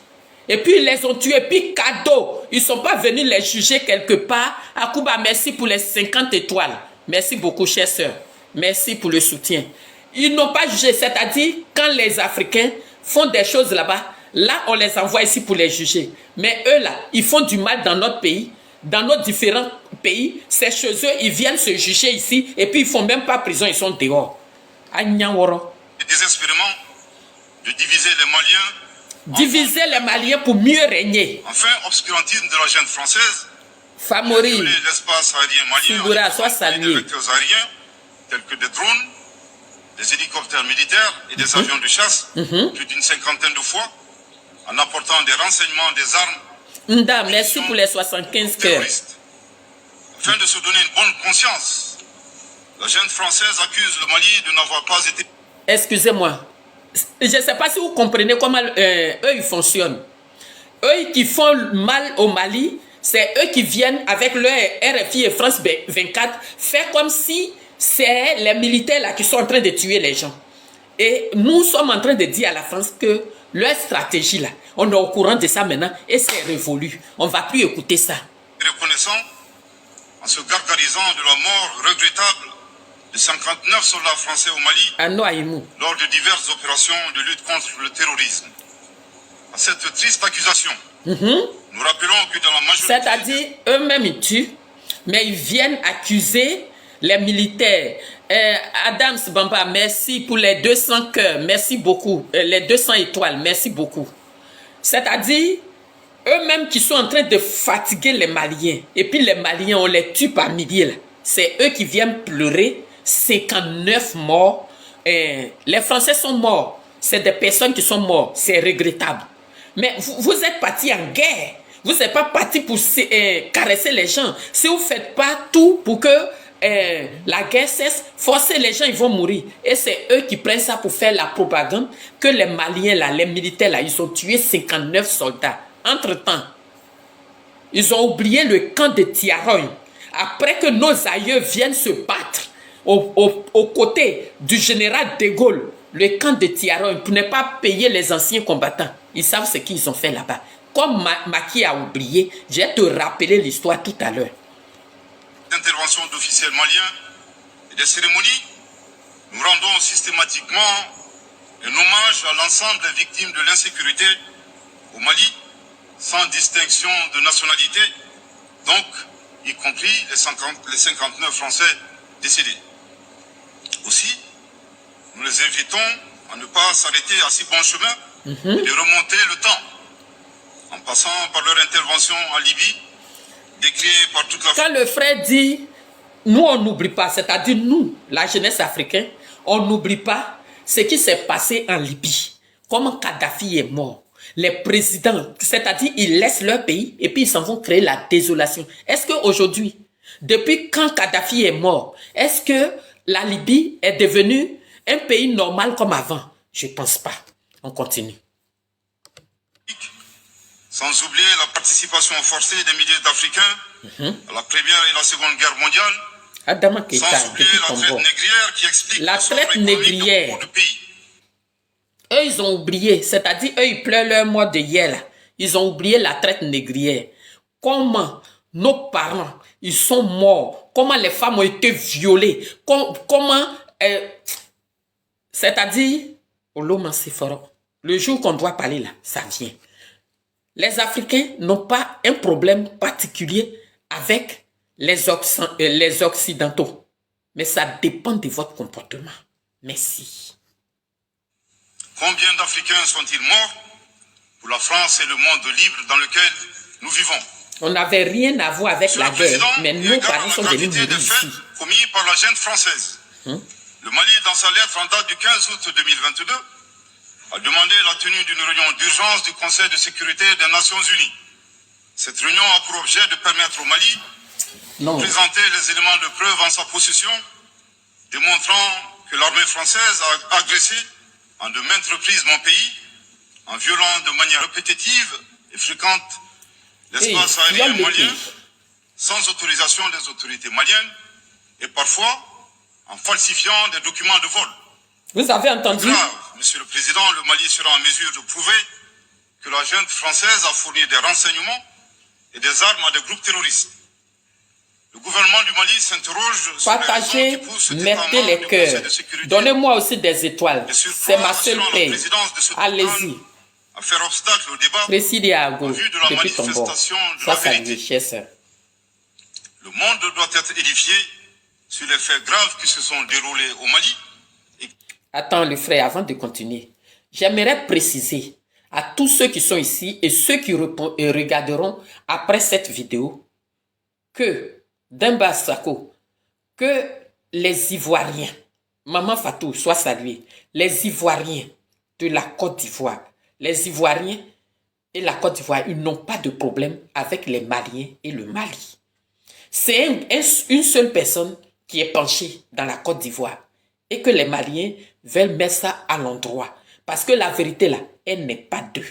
Speaker 2: Et puis ils les ont tués. Puis cadeau, ils ne sont pas venus les juger quelque part. Akuba, merci pour les 50 étoiles. Merci beaucoup, chère sœur. Merci pour le soutien. Ils n'ont pas jugé, c'est-à-dire quand les Africains font des choses là-bas, là on les envoie ici pour les juger. Mais eux là, ils font du mal dans notre pays. Dans nos différents pays, c'est chez eux, ils viennent se juger ici et puis ils ne font même pas prison, ils sont dehors. Agnaworo.
Speaker 3: Désespérément de diviser les Maliens.
Speaker 2: Diviser les Maliens pour mieux régner.
Speaker 3: Enfin, obscurantisme de la junte française.
Speaker 2: Famori.
Speaker 3: Violer l'espace aérien malien
Speaker 2: Sougoura,
Speaker 3: en
Speaker 2: sois
Speaker 3: utilisant
Speaker 2: salué.
Speaker 3: des vecteurs aériens tels que des drones, des hélicoptères militaires et des avions de chasse, plus d'une 50aine de fois, en apportant des renseignements, des armes
Speaker 2: Nda, merci pour les 75 cœurs.
Speaker 3: terroristes. Afin de se donner une bonne conscience, la junte française accuse le Mali de n'avoir pas été...
Speaker 2: Excusez-moi. Je ne sais pas si vous comprenez comment eux, ils fonctionnent. Eux qui font mal au Mali, c'est eux qui viennent avec leur RFI et France 24 faire comme si c'est les militaires là qui sont en train de tuer les gens. Et nous sommes en train de dire à la France que leur stratégie là, on est au courant de ça maintenant et c'est révolu. On ne va plus écouter ça.
Speaker 3: reconnaissant en se gargarisant de la mort regrettable de 59 soldats français au Mali
Speaker 2: Ano Aïmou.
Speaker 3: lors de diverses opérations de lutte contre le terrorisme. À cette triste accusation, nous rappelons que dans la majorité...
Speaker 2: C'est-à-dire, eux-mêmes ils tuent, mais ils viennent accuser les militaires. Adams Bamba, merci pour les 200 cœurs, merci beaucoup. Les 200 étoiles, merci beaucoup. C'est-à-dire, eux-mêmes qui sont en train de fatiguer les Maliens. Et puis les Maliens, on les tue par milliers. Là. C'est eux qui viennent pleurer. 59 morts. Les Français sont morts. c'est des personnes qui sont mortes. C'est regrettable. Mais vous êtes partis en guerre. Vous n'êtes pas partis pour caresser les gens. Si vous ne faites pas tout pour que la guerre cesse, forcez les gens, ils vont mourir. Et c'est eux qui prennent ça pour faire la propagande que les Maliens, là, les militaires, là, ils ont tué 59 soldats. Entre-temps, ils ont oublié le camp de Tiaroy. Après que nos aïeux viennent se battre aux côtés du général de Gaulle, le camp de Tiaroy, pour ne pas payer les anciens combattants. Ils savent ce qu'ils ont fait là-bas. Comme Macky a oublié, je vais te rappeler l'histoire tout à l'heure.
Speaker 3: Intervention d'officiels maliens et des cérémonies, nous rendons systématiquement un hommage à l'ensemble des victimes de l'insécurité au Mali, sans distinction de nationalité, donc y compris les 59 Français décédés. Aussi, nous les invitons à ne pas s'arrêter à si bon chemin et de remonter le temps, en passant par leur intervention en Libye, décriée par toute la...
Speaker 2: Quand le frère dit, nous on n'oublie pas, c'est-à-dire nous, la jeunesse africaine, on n'oublie pas ce qui s'est passé en Libye. Comment Kadhafi est mort. Les présidents, c'est-à-dire ils laissent leur pays et puis ils s'en vont créer la désolation. Est-ce qu'aujourd'hui, depuis quand Kadhafi est mort, est-ce que la Libye est devenue un pays normal comme avant? Je ne pense pas. On continue.
Speaker 3: Sans oublier la participation forcée des milliers d'Africains à la Première et la Seconde Guerre mondiale,
Speaker 2: Adama Keita,
Speaker 3: sans oublier la traite négrière qui explique
Speaker 2: la traite négrière.
Speaker 3: Du pays.
Speaker 2: Eux, ils ont oublié, c'est-à-dire eux, ils pleurent leur mort de hier là. Ils ont oublié la traite négrière. Comment nos parents, ils sont morts, comment les femmes ont été violées, comment, c'est-à-dire, le jour qu'on doit parler là, ça vient. Les Africains n'ont pas un problème particulier avec les Occidentaux. Mais ça dépend de votre comportement. Merci.
Speaker 3: Combien d'Africains sont-ils morts pour la France et le monde libre dans lequel nous vivons?
Speaker 2: On n'avait rien à voir avec la guerre, mais nos parents sont venus mourir ici.
Speaker 3: Commis par la junte française. Le Mali, dans sa lettre en date du 15 août 2022, a demandé la tenue d'une réunion d'urgence du Conseil de sécurité des Nations Unies. Cette réunion a pour objet de permettre au Mali de présenter les éléments de preuve en sa possession, démontrant que l'armée française a agressé en de maintes reprises mon pays, en violant de manière répétitive et fréquente l'espace aérien malien, sans autorisation des autorités maliennes, et parfois en falsifiant des documents de vol.
Speaker 2: Vous avez entendu?
Speaker 3: Monsieur le Président, le Mali sera en mesure de prouver que la junte française a fourni des renseignements et des armes à des groupes terroristes. Le gouvernement du Mali s'interroge sur
Speaker 2: partagez, mettez les cœurs. Donnez-moi aussi des étoiles. C'est ma seule paix. Allez-y.
Speaker 3: À faire obstacle au débat
Speaker 2: Présidé à
Speaker 3: en vue de la
Speaker 2: depuis ton bord.
Speaker 3: manifestation de
Speaker 2: Ça,
Speaker 3: la
Speaker 2: ça
Speaker 3: vérité.
Speaker 2: richesse.
Speaker 3: Le monde doit être édifié sur les faits graves qui se sont déroulés au Mali.
Speaker 2: Attends, le frère, avant de continuer, j'aimerais préciser à tous ceux qui sont ici et ceux qui regarderont après cette vidéo que, Demba Sako, que les Ivoiriens, Maman Fatou, soit salué, les Ivoiriens de la Côte d'Ivoire, les Ivoiriens et la Côte d'Ivoire, ils n'ont pas de problème avec les Maliens et le Mali. C'est une seule personne qui est penchée dans la Côte d'Ivoire et que les Maliens veulent mettre ça à l'endroit. Parce que la vérité là, elle n'est pas deux.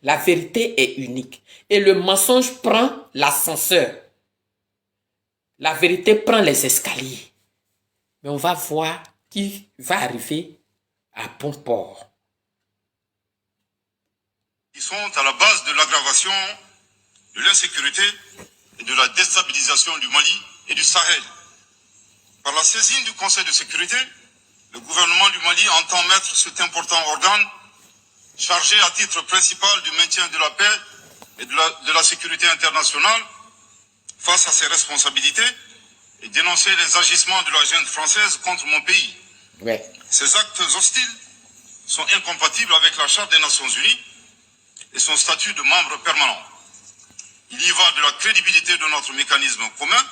Speaker 2: La vérité est unique. Et le mensonge prend l'ascenseur. La vérité prend les escaliers. Mais on va voir qui va arriver à bon port.
Speaker 3: Ils sont à la base de l'aggravation de l'insécurité et de la déstabilisation du Mali et du Sahel. Par la saisine du Conseil de sécurité, le gouvernement du Mali entend mettre cet important organe chargé à titre principal du maintien de la paix et de la sécurité internationale face à ses responsabilités et dénoncer les agissements de la junte française contre mon pays.
Speaker 2: Ouais.
Speaker 3: Ces actes hostiles sont incompatibles avec la Charte des Nations Unies et son statut de membre permanent. Il y va de la crédibilité de notre mécanisme commun,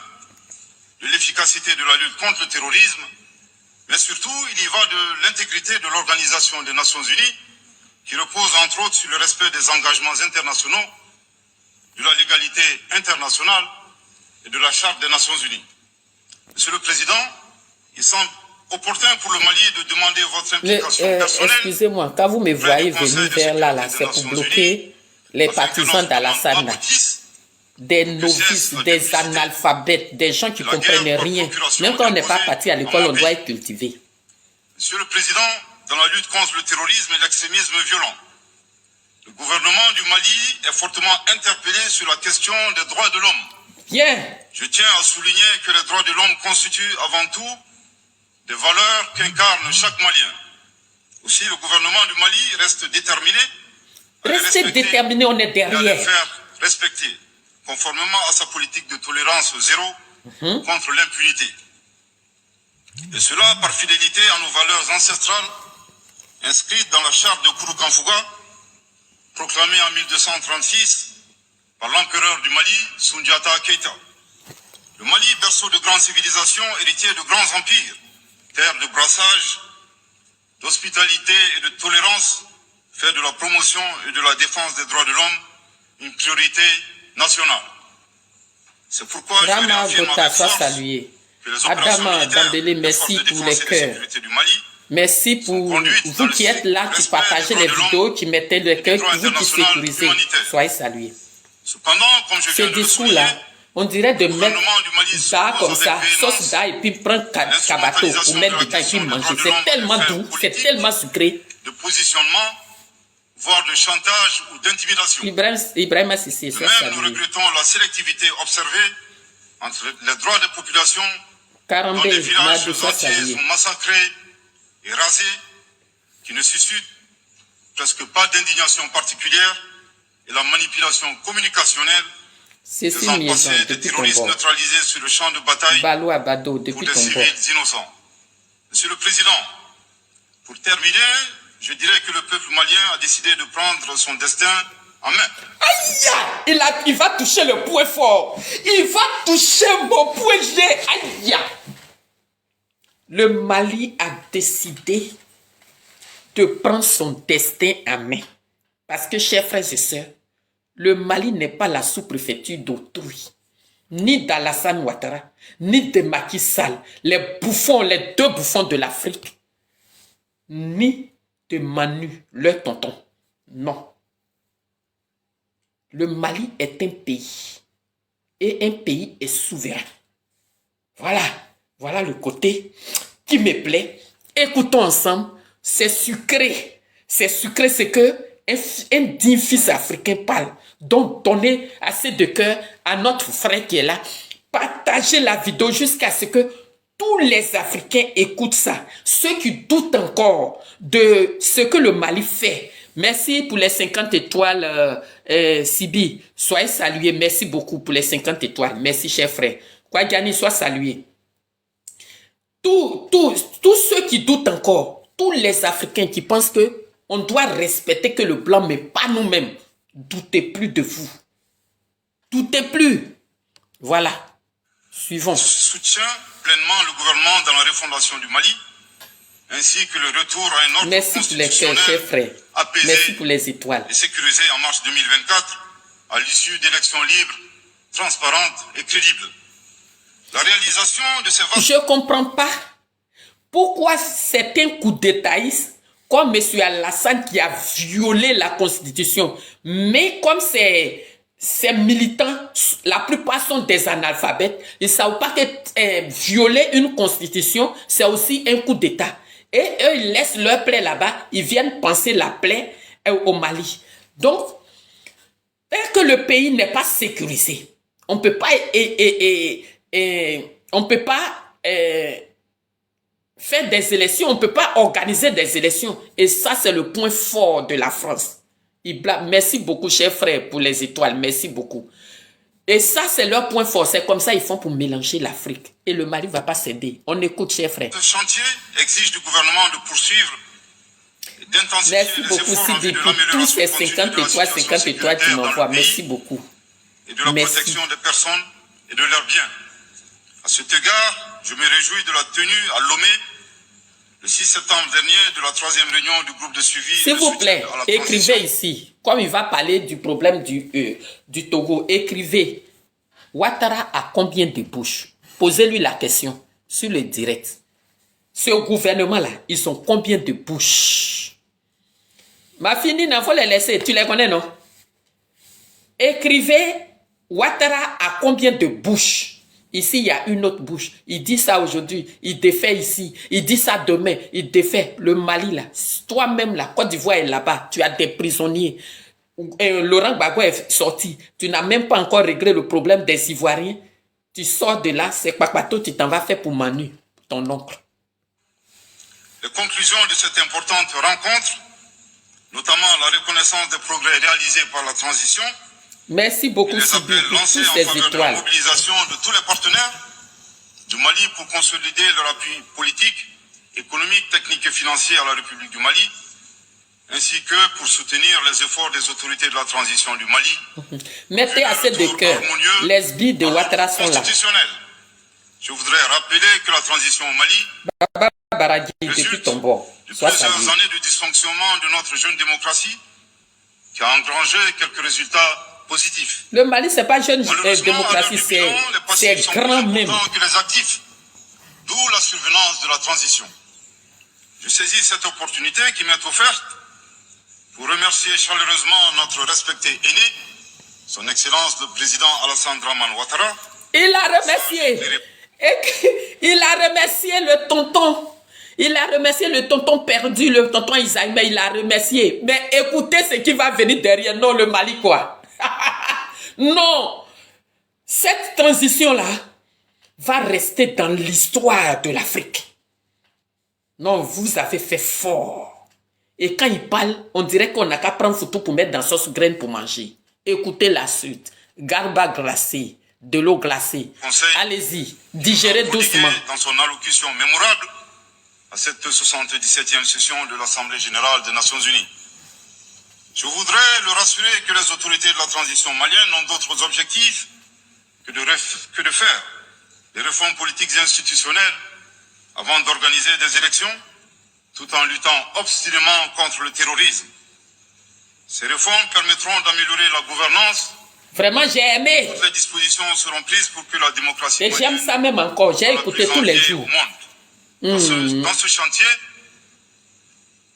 Speaker 3: de l'efficacité de la lutte contre le terrorisme, Mais surtout, il y va de l'intégrité de l'Organisation des Nations Unies, qui repose entre autres sur le respect des engagements internationaux, de la légalité internationale et de la Charte des Nations Unies. Monsieur le Président, il semble opportun pour le Mali de demander votre implication personnelle.
Speaker 2: Excusez-moi, quand vous me voyez venir vers là, c'est pour bloquer les partisans d'Alassane, des novices, des analphabètes, des gens qui ne comprennent rien. Même quand on n'est pas parti à l'école, on doit être cultivé.
Speaker 3: Monsieur le Président, dans la lutte contre le terrorisme et l'extrémisme violent, le gouvernement du Mali est fortement interpellé sur la question des droits de l'homme.
Speaker 2: Bien.
Speaker 3: Je tiens à souligner que les droits de l'homme constituent avant tout des valeurs qu'incarne chaque Malien. Aussi, le gouvernement du Mali reste déterminé
Speaker 2: Restez déterminé, on est
Speaker 3: à les
Speaker 2: derrière.
Speaker 3: faire respecter, conformément à sa politique de tolérance zéro contre l'impunité. Et cela par fidélité à nos valeurs ancestrales inscrites dans la charte de Kouroukanfouga, proclamée en 1236 par l'empereur du Mali, Soundiata Keita. Le Mali, berceau de grandes civilisations, héritier de grands empires, terre de brassage, d'hospitalité et de tolérance, fait de la promotion et de la défense des droits de l'homme une priorité nationale. C'est pourquoi je
Speaker 2: Rama
Speaker 3: réaffirme
Speaker 2: Gota,
Speaker 3: avec
Speaker 2: soit
Speaker 3: force
Speaker 2: salué.
Speaker 3: que les opérations
Speaker 2: Adama
Speaker 3: militaires
Speaker 2: Dambélé,
Speaker 3: des forces
Speaker 2: merci
Speaker 3: de
Speaker 2: pour
Speaker 3: défense
Speaker 2: les
Speaker 3: et de
Speaker 2: cœurs.
Speaker 3: sécurité du Mali
Speaker 2: Merci pour vous qui êtes là, qui partagez les vidéos, qui mettez le cœur, vous qui sécurisez. Soyez salués.
Speaker 3: Cependant, comme je
Speaker 2: Ce
Speaker 3: viens de le souligner,
Speaker 2: discours-là, on dirait de mettre
Speaker 3: gouvernement du Mali
Speaker 2: ça comme
Speaker 3: s'oppose
Speaker 2: ça,
Speaker 3: avec
Speaker 2: sauce
Speaker 3: véhémence
Speaker 2: ça, et puis prendre cabato pour mettre dedans et puis manger. C'est tellement doux, c'est tellement sucré.
Speaker 3: de positionnement, voire de chantage ou d'intimidation.
Speaker 2: Ibrahim Sissi,
Speaker 3: De
Speaker 2: soit
Speaker 3: même, nous
Speaker 2: salué.
Speaker 3: regrettons la sélectivité observée entre les droits des populations dont
Speaker 2: Karambé,
Speaker 3: des villages
Speaker 2: Madou, soit
Speaker 3: entiers
Speaker 2: salué.
Speaker 3: sont massacrés et rasés, qui ne suscitent presque pas d'indignation particulière, et la manipulation communicationnelle
Speaker 2: Cécile
Speaker 3: faisant
Speaker 2: Miezon,
Speaker 3: passer des
Speaker 2: depuis ton
Speaker 3: terroristes
Speaker 2: bord.
Speaker 3: neutralisés sur le champ de bataille
Speaker 2: Balou Abado,
Speaker 3: pour
Speaker 2: depuis
Speaker 3: des
Speaker 2: ton bord.
Speaker 3: civils innocents. Monsieur le Président, pour terminer, je dirais que le peuple malien a décidé de prendre son destin en main.
Speaker 2: Aïe! Il va toucher le point fort. Il va toucher mon point G. Aïe! Le Mali a décidé de prendre son destin en main. Parce que, chers frères et sœurs, le Mali n'est pas la sous-préfecture d'autrui. Ni d'Alassane Ouattara, ni de Macky Sall, les bouffons, les deux bouffons de l'Afrique, ni de Manu, leur tonton. Non. Le Mali est un pays. Et un pays est souverain. Voilà. Voilà le côté qui me plaît. Écoutons ensemble. C'est sucré. C'est sucré, c'est que un digne fils africain parle. Donc, donnez assez de cœur à notre frère qui est là. Partagez la vidéo jusqu'à ce que tous les Africains écoutent ça. Ceux qui doutent encore de ce que le Mali fait. Merci pour les 50 étoiles, Sibi. Soyez salués. Merci beaucoup pour les 50 étoiles. Merci, cher frère. Kouadjani, sois salué. Tous ceux qui doutent encore, tous les Africains qui pensent que on doit respecter que le blanc, mais pas nous-mêmes. Doutez plus de vous. Doutez plus. Voilà. Suivons.
Speaker 3: Soutient pleinement le gouvernement dans la refondation du Mali, ainsi que le retour à un ordre
Speaker 2: Merci pour les cœurs, chers frères.
Speaker 3: apaisé
Speaker 2: Merci pour les étoiles.
Speaker 3: et sécurisé en mars 2024 à l'issue d'élections libres, transparentes et crédibles. La réalisation de ces
Speaker 2: Je ne comprends pas pourquoi certains coups d'étaïstes, comme M. Alassane qui a violé la Constitution, mais comme ces militants, la plupart sont des analphabètes, ils ne savent pas que violer une Constitution, c'est aussi un coup d'État. Et eux, ils laissent leur plaie là-bas, ils viennent penser la plaie au Mali. Donc, tant que le pays n'est pas sécurisé, on ne peut pas faire des élections, on ne peut pas organiser des élections. Et ça, c'est le point fort de la France. Merci beaucoup, cher frère, pour les étoiles. Merci beaucoup. Et ça, c'est leur point fort. C'est comme ça ils font pour mélanger l'Afrique. Et le Mali ne va pas céder. On écoute, cher frère.
Speaker 3: Ce chantier exige du gouvernement de poursuivre et d'intensifier
Speaker 2: Merci
Speaker 3: les
Speaker 2: beaucoup,
Speaker 3: efforts en vue
Speaker 2: Sidi,
Speaker 3: de
Speaker 2: pour tous ces
Speaker 3: l'amélioration
Speaker 2: 50
Speaker 3: continue de la
Speaker 2: étoiles,
Speaker 3: situation
Speaker 2: 50 étoiles tu
Speaker 3: sécuritaire dans
Speaker 2: m'envoies.
Speaker 3: le pays
Speaker 2: Merci beaucoup.
Speaker 3: et de la
Speaker 2: Merci.
Speaker 3: protection des personnes et de leurs biens. À cet égard, je me réjouis de la tenue à Lomé le 6 septembre dernier de la 3e réunion du groupe de suivi.
Speaker 2: S'il vous plaît, écrivez ici. Comme il va parler du problème du Togo, écrivez. Ouattara a combien de bouches? Posez-lui la question sur le direct. Ce gouvernement-là, ils ont combien de bouches? Ma fille, il faut les laisser. Tu les connais, non? Écrivez, Ouattara a combien de bouches? Ici, il y a une autre bouche. Il dit ça aujourd'hui, il défait ici. Il dit ça demain, il défait. Le Mali, là, toi-même, la Côte d'Ivoire est là-bas. Tu as des prisonniers. Laurent Gbagbo est sorti. Tu n'as même pas encore réglé le problème des Ivoiriens. Tu sors de là, c'est Kpakpato, tu t'en vas faire pour Manu, ton oncle.
Speaker 3: Les conclusions de cette importante rencontre, notamment la reconnaissance des progrès réalisés par la transition,
Speaker 2: merci beaucoup,
Speaker 3: les
Speaker 2: Sibi,
Speaker 3: appels
Speaker 2: pour
Speaker 3: lancés
Speaker 2: toutes
Speaker 3: en
Speaker 2: ces
Speaker 3: faveur de la
Speaker 2: étoiles.
Speaker 3: mobilisation de tous les partenaires du Mali pour consolider leur appui politique, économique, technique et financier à la République du Mali, ainsi que pour soutenir les efforts des autorités de la transition du Mali.
Speaker 2: Mettez assez de cœur. Les billes de Ouattara sont là.
Speaker 3: Je voudrais rappeler que la transition au Mali
Speaker 2: Baba Baradi, depuis
Speaker 3: résulte
Speaker 2: ton bord.
Speaker 3: de
Speaker 2: Sois
Speaker 3: plusieurs
Speaker 2: salué.
Speaker 3: années de dysfonctionnement de notre jeune démocratie qui a engrangé quelques résultats positifs.
Speaker 2: Le Mali, c'est pas jeune
Speaker 3: Malheureusement,
Speaker 2: démocratie,
Speaker 3: à l'heure du bilan, les
Speaker 2: c'est
Speaker 3: passifs sont
Speaker 2: grand
Speaker 3: plus
Speaker 2: même.
Speaker 3: importants que les actifs, d'où la survenance de la transition. Je saisis cette opportunité qui m'est offerte pour remercier chaleureusement notre respecté aîné, son Excellence le Président Alassane Draman Ouattara.
Speaker 2: Il a remercié. Il a remercié le tonton. Il a remercié le tonton perdu, le tonton Isaïe, mais il a remercié. Mais écoutez ce qui va venir derrière. Non, le Mali, quoi. Non. Cette transition-là va rester dans l'histoire de l'Afrique. Non, vous avez fait fort. Et quand il parle, on dirait qu'on n'a qu'à prendre photo pour mettre dans sauce graine pour manger. Écoutez la suite. Garba glacé, de l'eau glacée. Allez-y, digérez doucement.
Speaker 3: Dans son allocution mémorable à cette 77e session de l'Assemblée générale des Nations unies. Je voudrais le rassurer que les autorités de la transition malienne n'ont d'autres objectifs que de faire des réformes politiques et institutionnelles avant d'organiser des élections, tout en luttant obstinément contre le terrorisme. Ces réformes permettront d'améliorer la gouvernance.
Speaker 2: Vraiment, j'ai aimé.
Speaker 3: Toutes les dispositions seront prises pour que la démocratie
Speaker 2: et j'aime ça même encore. J'ai écouté tous les jours.
Speaker 3: Dans ce chantier,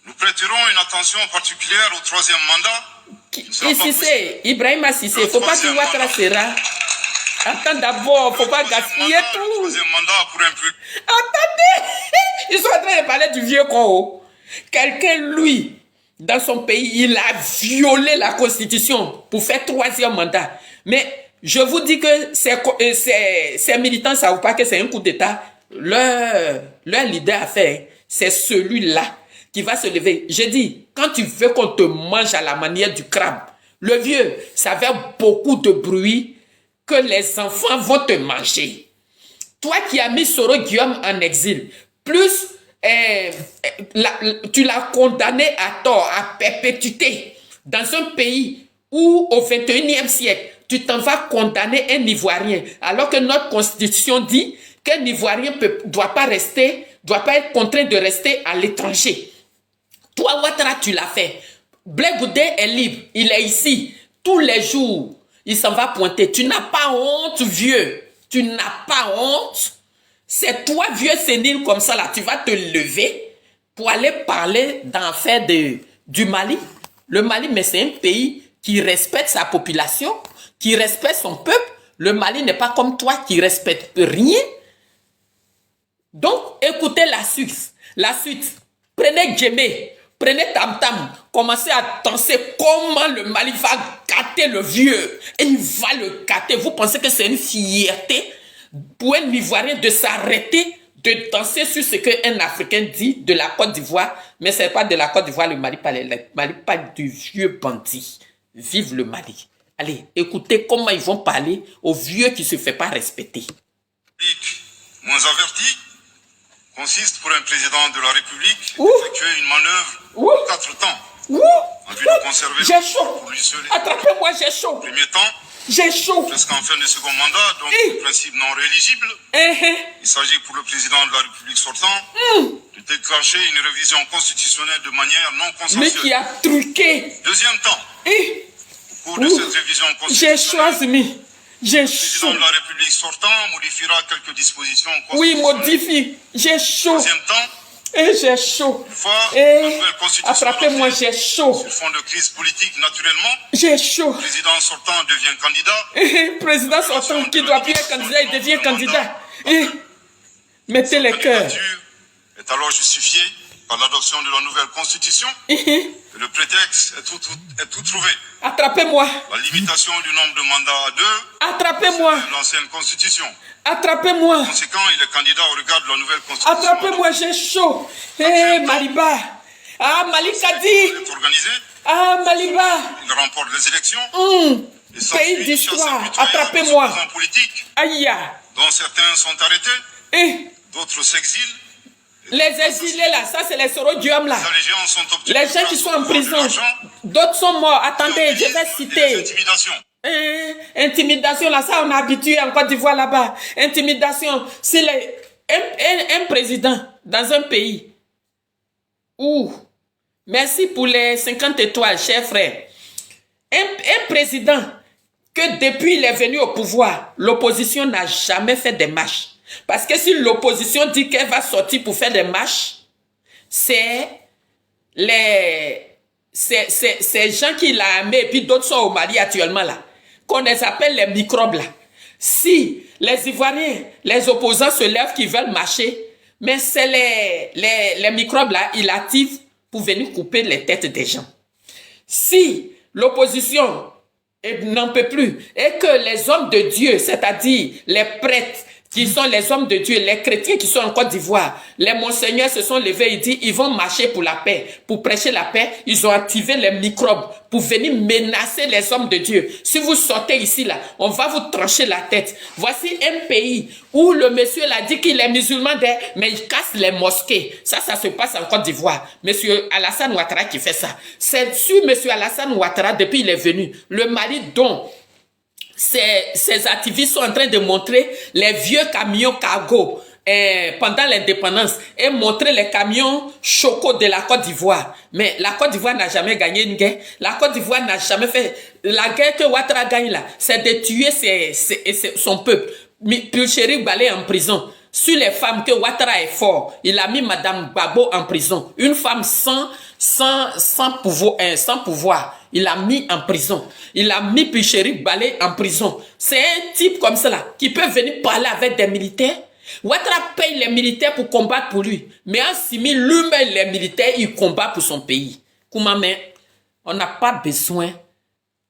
Speaker 3: nous prêterons une attention particulière au 3e mandat.
Speaker 2: Ici, c'est Ibrahima Sissé. Il ne faut pas que Ouattara sera. Attends d'abord, il ne faut pas gaspiller tout.
Speaker 3: Le 3e mandat pour impulser.
Speaker 2: Attendez. Ils sont en train de parler du vieux con. Quelqu'un, lui, dans son pays, il a violé la Constitution pour faire 3e mandat. Mais je vous dis que ces militants ne savent pas que c'est un coup d'État. Leur leader a fait, c'est celui-là qui va se lever. Je dis, quand tu veux qu'on te mange à la manière du crabe, le vieux, ça fait beaucoup de bruit que les enfants vont te manger. Toi qui as mis Soro Guillaume en exil, plus tu l'as condamné à tort, à perpétuité, dans un pays où au 21e siècle, tu t'en vas condamner un Ivoirien, alors que notre constitution dit qu'un Ivoirien doit pas être contraint de rester à l'étranger. Toi, Ouattara, tu l'as fait. Blé Goudé est libre, il est ici. Tous les jours, il s'en va pointer. Tu n'as pas honte, vieux. Tu n'as pas honte. C'est toi, vieux sénile comme ça, là, tu vas te lever pour aller parler d'affaires du Mali. Le Mali, mais c'est un pays qui respecte sa population, qui respecte son peuple. Le Mali n'est pas comme toi qui respecte rien. Donc, écoutez la suite. La suite. Prenez Djemé, prenez Tam Tam, commencez à danser comment le Mali va gâter le vieux. Et il va le gâter. Vous pensez que c'est une fierté pour un Ivoirien de s'arrêter de danser sur ce qu'un Africain dit de la Côte d'Ivoire, mais ce n'est pas de la Côte d'Ivoire, le Mali pas du vieux bandit. Vive le Mali. Allez, écoutez comment ils vont parler au vieux qui ne se fait pas respecter.
Speaker 3: Moins averti consiste pour un président de la République d'effectuer une manœuvre en 4 temps en vue de conserver
Speaker 2: j'ai chaud.
Speaker 3: pour lui seul.
Speaker 2: Attrapez-moi, j'ai chaud.
Speaker 3: Premier temps,
Speaker 2: j'ai chaud.
Speaker 3: jusqu'en fin de second mandat, donc le principe non rééligible. Il s'agit pour le président de la République sortant de déclencher une révision constitutionnelle de manière non
Speaker 2: Mais
Speaker 3: consensuelle.
Speaker 2: qui a truqué.
Speaker 3: Deuxième temps,
Speaker 2: Et
Speaker 3: au cours de cette révision
Speaker 2: j'ai
Speaker 3: constitutionnelle,
Speaker 2: choisi, j'ai
Speaker 3: le
Speaker 2: chaud.
Speaker 3: président de la République sortant modifiera quelques dispositions
Speaker 2: Oui,
Speaker 3: constitutionnelles.
Speaker 2: modifie. J'ai chaud.
Speaker 3: Troisième temps,
Speaker 2: Et j'ai chaud.
Speaker 3: une fois la
Speaker 2: Et
Speaker 3: nouvelle constitution
Speaker 2: attrapez-moi,
Speaker 3: adoptée,
Speaker 2: j'ai chaud.
Speaker 3: sur fond de crise politique naturellement,
Speaker 2: J'ai chaud.
Speaker 3: le président sortant devient candidat.
Speaker 2: Et président sortant qui doit plus être candidat, il devient candidat. Et mettez les
Speaker 3: Cette
Speaker 2: cœurs.
Speaker 3: candidature est alors justifiée par l'adoption de la nouvelle constitution.
Speaker 2: Et
Speaker 3: Et le prétexte est tout trouvé.
Speaker 2: attrapez-moi.
Speaker 3: La limitation du nombre de mandats à 2,
Speaker 2: Attrapez-moi.
Speaker 3: c'est l'ancienne constitution.
Speaker 2: Attrapez-moi.
Speaker 3: Par conséquent, il est candidat au regard de la nouvelle constitution.
Speaker 2: Attrapez-moi, j'ai chaud. Eh, Maliba. Ah, Malikadi.
Speaker 3: Il est organisé,
Speaker 2: Ah, Maliba.
Speaker 3: il remporte les élections. Et s'ensuit
Speaker 2: Pays
Speaker 3: une
Speaker 2: d'histoire.
Speaker 3: chasse impitoyable
Speaker 2: Attrapez-moi.
Speaker 3: des opposants politiques,
Speaker 2: Aïe.
Speaker 3: dont certains sont arrêtés,
Speaker 2: Et
Speaker 3: d'autres s'exilent.
Speaker 2: les exilés là, ça c'est les sorodiums là.
Speaker 3: Les allégeances sont obtenues
Speaker 2: Les gens qui
Speaker 3: grâce
Speaker 2: sont
Speaker 3: au
Speaker 2: en
Speaker 3: pouvoir de
Speaker 2: prison.
Speaker 3: l'argent
Speaker 2: D'autres sont morts. Attendez,
Speaker 3: et
Speaker 2: je vais
Speaker 3: des
Speaker 2: citer.
Speaker 3: intimidations.
Speaker 2: Intimidation, là, ça on a habitué en Côte d'Ivoire là-bas. Intimidation, c'est un président dans un pays où, merci pour les 50 étoiles, chers frères, un président que depuis il est venu au pouvoir, l'opposition n'a jamais fait des marches. Parce que si l'opposition dit qu'elle va sortir pour faire des marches, c'est ces gens qui l'ont aimé et puis d'autres sont au Mali actuellement là, qu'on les appelle les microbes là. Si les Ivoiriens, les opposants se lèvent qui veulent marcher, mais c'est les microbes là, ils activent pour venir couper les têtes des gens. Si l'opposition n'en peut plus et que les hommes de Dieu, c'est-à-dire les prêtres, qui sont les hommes de Dieu, les chrétiens qui sont en Côte d'Ivoire, les monseigneurs se sont levés et dit ils vont marcher pour la paix, pour prêcher la paix. Ils ont activé les microbes pour venir menacer les hommes de Dieu. Si vous sortez ici là, on va vous trancher la tête. Voici un pays où le monsieur l'a dit qu'il est musulman, mais il casse les mosquées. Ça se passe en Côte d'Ivoire. Monsieur Alassane Ouattara qui fait ça. C'est sur monsieur Alassane Ouattara depuis il est venu. Le Mali dont ces activistes sont en train de montrer les vieux camions cargo pendant l'indépendance et montrer les camions chocos de la Côte d'Ivoire. Mais la Côte d'Ivoire n'a jamais gagné une guerre. La Côte d'Ivoire n'a jamais fait... La guerre que Ouattara gagne là, c'est de tuer son peuple. Pulchéri Balé en prison. Sur les femmes que Ouattara est fort, il a mis Madame Gbagbo en prison. Une femme sans pouvoir. Il l'a mis en prison. Il a mis Pulchéri Balé en prison. C'est un type comme ça là, qui peut venir parler avec des militaires. Ouattara paye les militaires pour combattre pour lui. Mais en Simi, lui-même, les militaires, il combat pour son pays. Koumame, on n'a pas besoin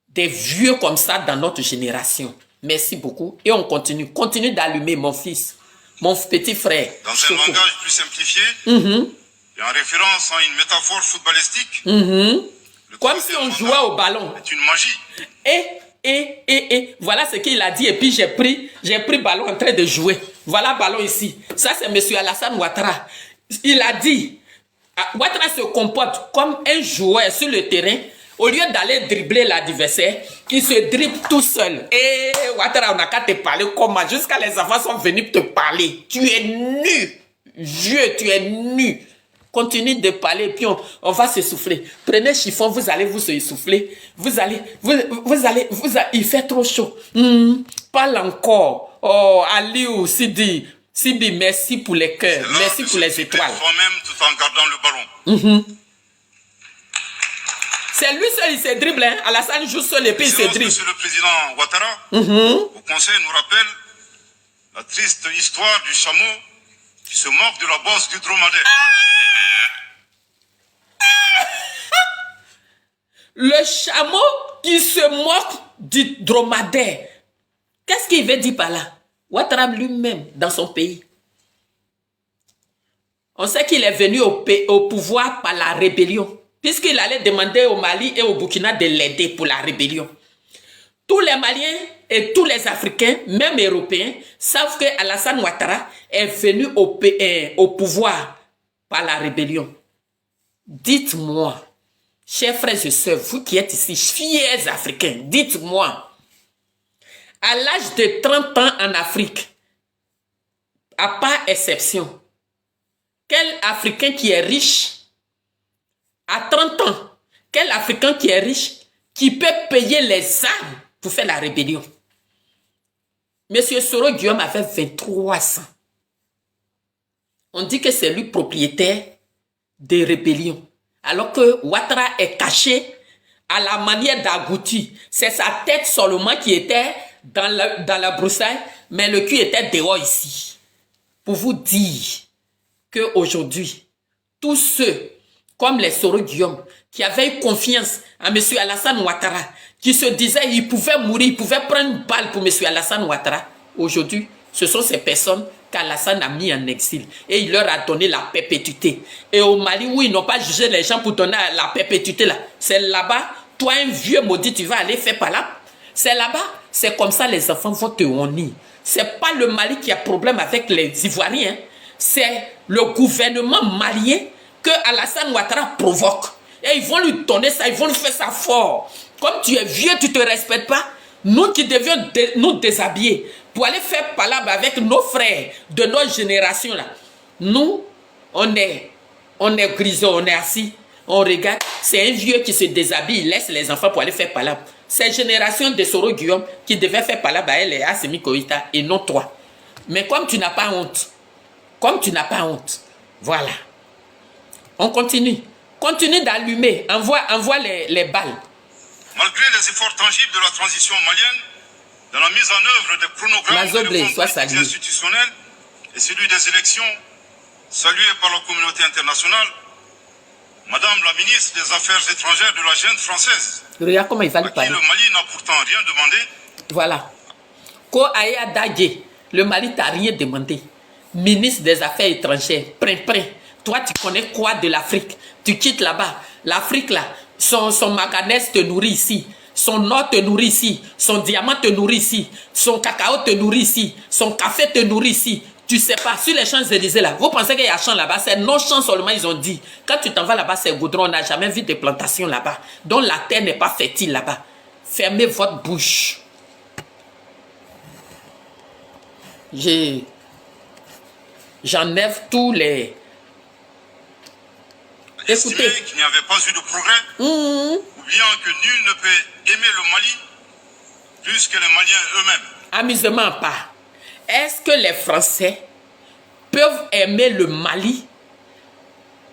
Speaker 2: des vieux comme ça dans notre génération. Merci beaucoup. Et on continue. Continue d'allumer, mon fils. Mon petit frère.
Speaker 3: Dans
Speaker 2: Choco.
Speaker 3: un langage plus simplifié, et en référence à une métaphore footballistique, le
Speaker 2: Comme si on jouait au ballon.
Speaker 3: est une magie.
Speaker 2: Et voilà ce qu'il a dit. Et puis j'ai pris ballon en train de jouer. Voilà ballon ici. Ça c'est monsieur Alassane Ouattara. Il a dit, Ouattara se comporte comme un joueur sur le terrain. Au lieu d'aller dribbler l'adversaire, il se dribble tout seul. Et Ouattara, on n'a qu'à te parler comment. Jusqu'à les enfants sont venus te parler. Tu es nu. Dieu, tu es nu. Continue de parler, puis on va se souffler. Prenez chiffon, vous allez vous essouffler. Il fait trop chaud. Parle encore. Oh, Aliou, Sidi, merci pour les cœurs. Merci pour les étoiles.
Speaker 3: Toi-même tout en gardant le ballon.
Speaker 2: C'est lui seul, il se dribble. Hein? Alassane joue seul et puis il se dribble.
Speaker 3: Monsieur le président Ouattara, au conseil nous rappelle la triste histoire du chameau qui se moque de la bosse du dromadaire.
Speaker 2: Le chameau qui se moque du dromadaire. Qu'est-ce qu'il veut dire par là? Ouattara lui-même dans son pays. On sait qu'il est venu au pouvoir par la rébellion. Puisqu'il allait demander au Mali et au Burkina de l'aider pour la rébellion. Tous les Maliens et tous les Africains, même Européens, savent que Alassane Ouattara est venu au pouvoir par la rébellion. Dites-moi, chers frères et sœurs, vous qui êtes ici, fiers Africains, dites-moi, à l'âge de 30 ans en Afrique, à part exception, quel Africain qui est riche à 30 ans, quel Africain qui est riche qui peut payer les armes pour faire la rébellion? Monsieur Soro Guillaume avait 23 ans. On dit que c'est lui propriétaire des rébellions. Alors que Ouattara est caché à la manière d'Agouti. C'est sa tête seulement qui était dans la broussaille, mais le cul était dehors ici. Pour vous dire qu'aujourd'hui, tous ceux comme les Soro Guillaume qui avaient eu confiance en M. Alassane Ouattara, qui se disaient qu'il pouvait mourir, il pouvait prendre une balle pour M. Alassane Ouattara, aujourd'hui, ce sont ces personnes qu'Alassane a mis en exil et il leur a donné la perpétuité. Et au Mali, où ils n'ont pas jugé les gens pour donner la perpétuité, là, c'est là-bas, toi un vieux maudit, tu vas aller faire par là. C'est là-bas, c'est comme ça les enfants vont te honir. C'est pas le Mali qui a problème avec les Ivoiriens, hein. C'est le gouvernement malien que Alassane Ouattara provoque. Et ils vont lui donner ça, ils vont lui faire ça fort. Comme tu es vieux, tu ne te respectes pas. Nous qui devions nous déshabiller pour aller faire palabre avec nos frères de notre génération là. Nous, on est grisons, on est assis, on regarde. C'est un vieux qui se déshabille, il laisse les enfants pour aller faire palabre. C'est la génération de Soro Guillaume qui devait faire palabre à elle et à Semi Koïta et non toi. Mais comme tu n'as pas honte, voilà. On continue. Continue d'allumer. Envoie les balles.
Speaker 3: Malgré les efforts tangibles de la transition malienne, dans la mise en œuvre des chronogrammes de réformes institutionnelles et celui des élections, salué par la communauté internationale, Madame la ministre des Affaires étrangères de la junte française,
Speaker 2: regarde comment il va lui
Speaker 3: à qui
Speaker 2: parler.
Speaker 3: le Mali n'a pourtant rien demandé.
Speaker 2: Voilà. Ko Aya Dadje, le Mali t'a rien demandé. Ministre des Affaires étrangères, toi tu connais quoi de l'Afrique? Tu quittes là-bas. L'Afrique là, son manganèse te nourrit ici. Son or te nourrit ici. Son diamant te nourrit ici. Son cacao te nourrit ici. Son café te nourrit ici. Tu sais pas, sur les Champs-Élysées là, vous pensez qu'il y a champs là-bas, c'est nos champs seulement, ils ont dit. Quand tu t'en vas là-bas, c'est goudron, on n'a jamais vu de plantations là-bas. Donc la terre n'est pas fertile là-bas. Fermez votre bouche. J'enlève tous les...
Speaker 3: Écoutez, qu'il n'y avait pas eu de progrès, ou bien que nul ne peut aimer le Mali plus que les Maliens eux-mêmes.
Speaker 2: Amusement pas. Est-ce que les Français peuvent aimer le Mali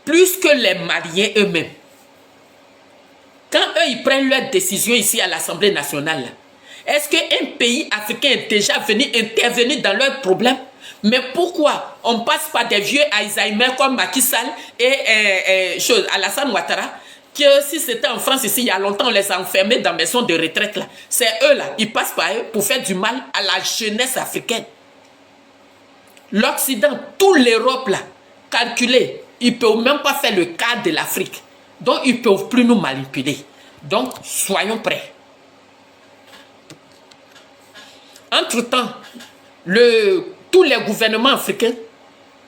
Speaker 2: plus que les Maliens eux-mêmes? Quand eux, ils prennent leurs décisions ici à l'Assemblée nationale, est-ce qu'un pays africain est déjà venu intervenir dans leurs problèmes? Mais pourquoi on passe par des vieux Alzheimer comme Macky Sall et Alassane Ouattara, que si c'était en France ici, il y a longtemps, on les a enfermés dans des maisons de retraite là. C'est eux là, ils passent par eux pour faire du mal à la jeunesse africaine. L'Occident, toute l'Europe là, calculé, ils ne peuvent même pas faire le cas de l'Afrique. Donc ils ne peuvent plus nous manipuler. Donc soyons prêts. Entre-temps, tous les gouvernements africains,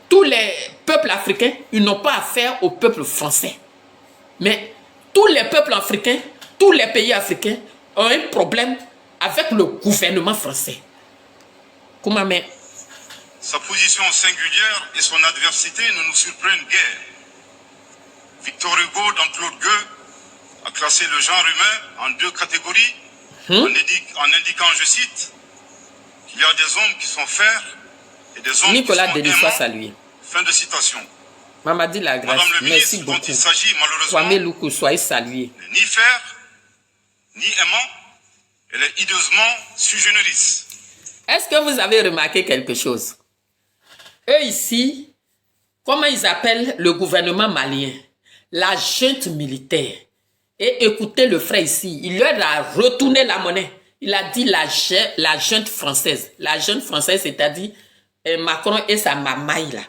Speaker 2: tous les peuples africains, ils n'ont pas affaire au peuple français. Mais tous les peuples africains, tous les pays africains ont un problème avec le gouvernement français. Comment mais
Speaker 3: sa position singulière et son adversité ne nous surprennent guère. Victor Hugo, dans Claude Gueux, a classé le genre humain en deux catégories, en indiquant, je cite, qu'il y a des hommes qui sont fers et des hommes
Speaker 2: Nicolas
Speaker 3: qui sont
Speaker 2: Denis soit
Speaker 3: aimants.
Speaker 2: salué.
Speaker 3: Fin de citation.
Speaker 2: Mamadi la grâce,
Speaker 3: Madame le
Speaker 2: merci
Speaker 3: ministre, dont
Speaker 2: beaucoup.
Speaker 3: il s'agit malheureusement,
Speaker 2: Kwame Luku, soyez salué.
Speaker 3: n'est ni fer, ni aimant, elle est hideusement sui generis.
Speaker 2: Est-ce que vous avez remarqué quelque chose? Eux ici, comment ils appellent le gouvernement malien? La junte militaire. Et écoutez le frère ici, il leur a retourné la monnaie. Il a dit la junte française. La junte française, c'est-à-dire Macron et sa mamaille là.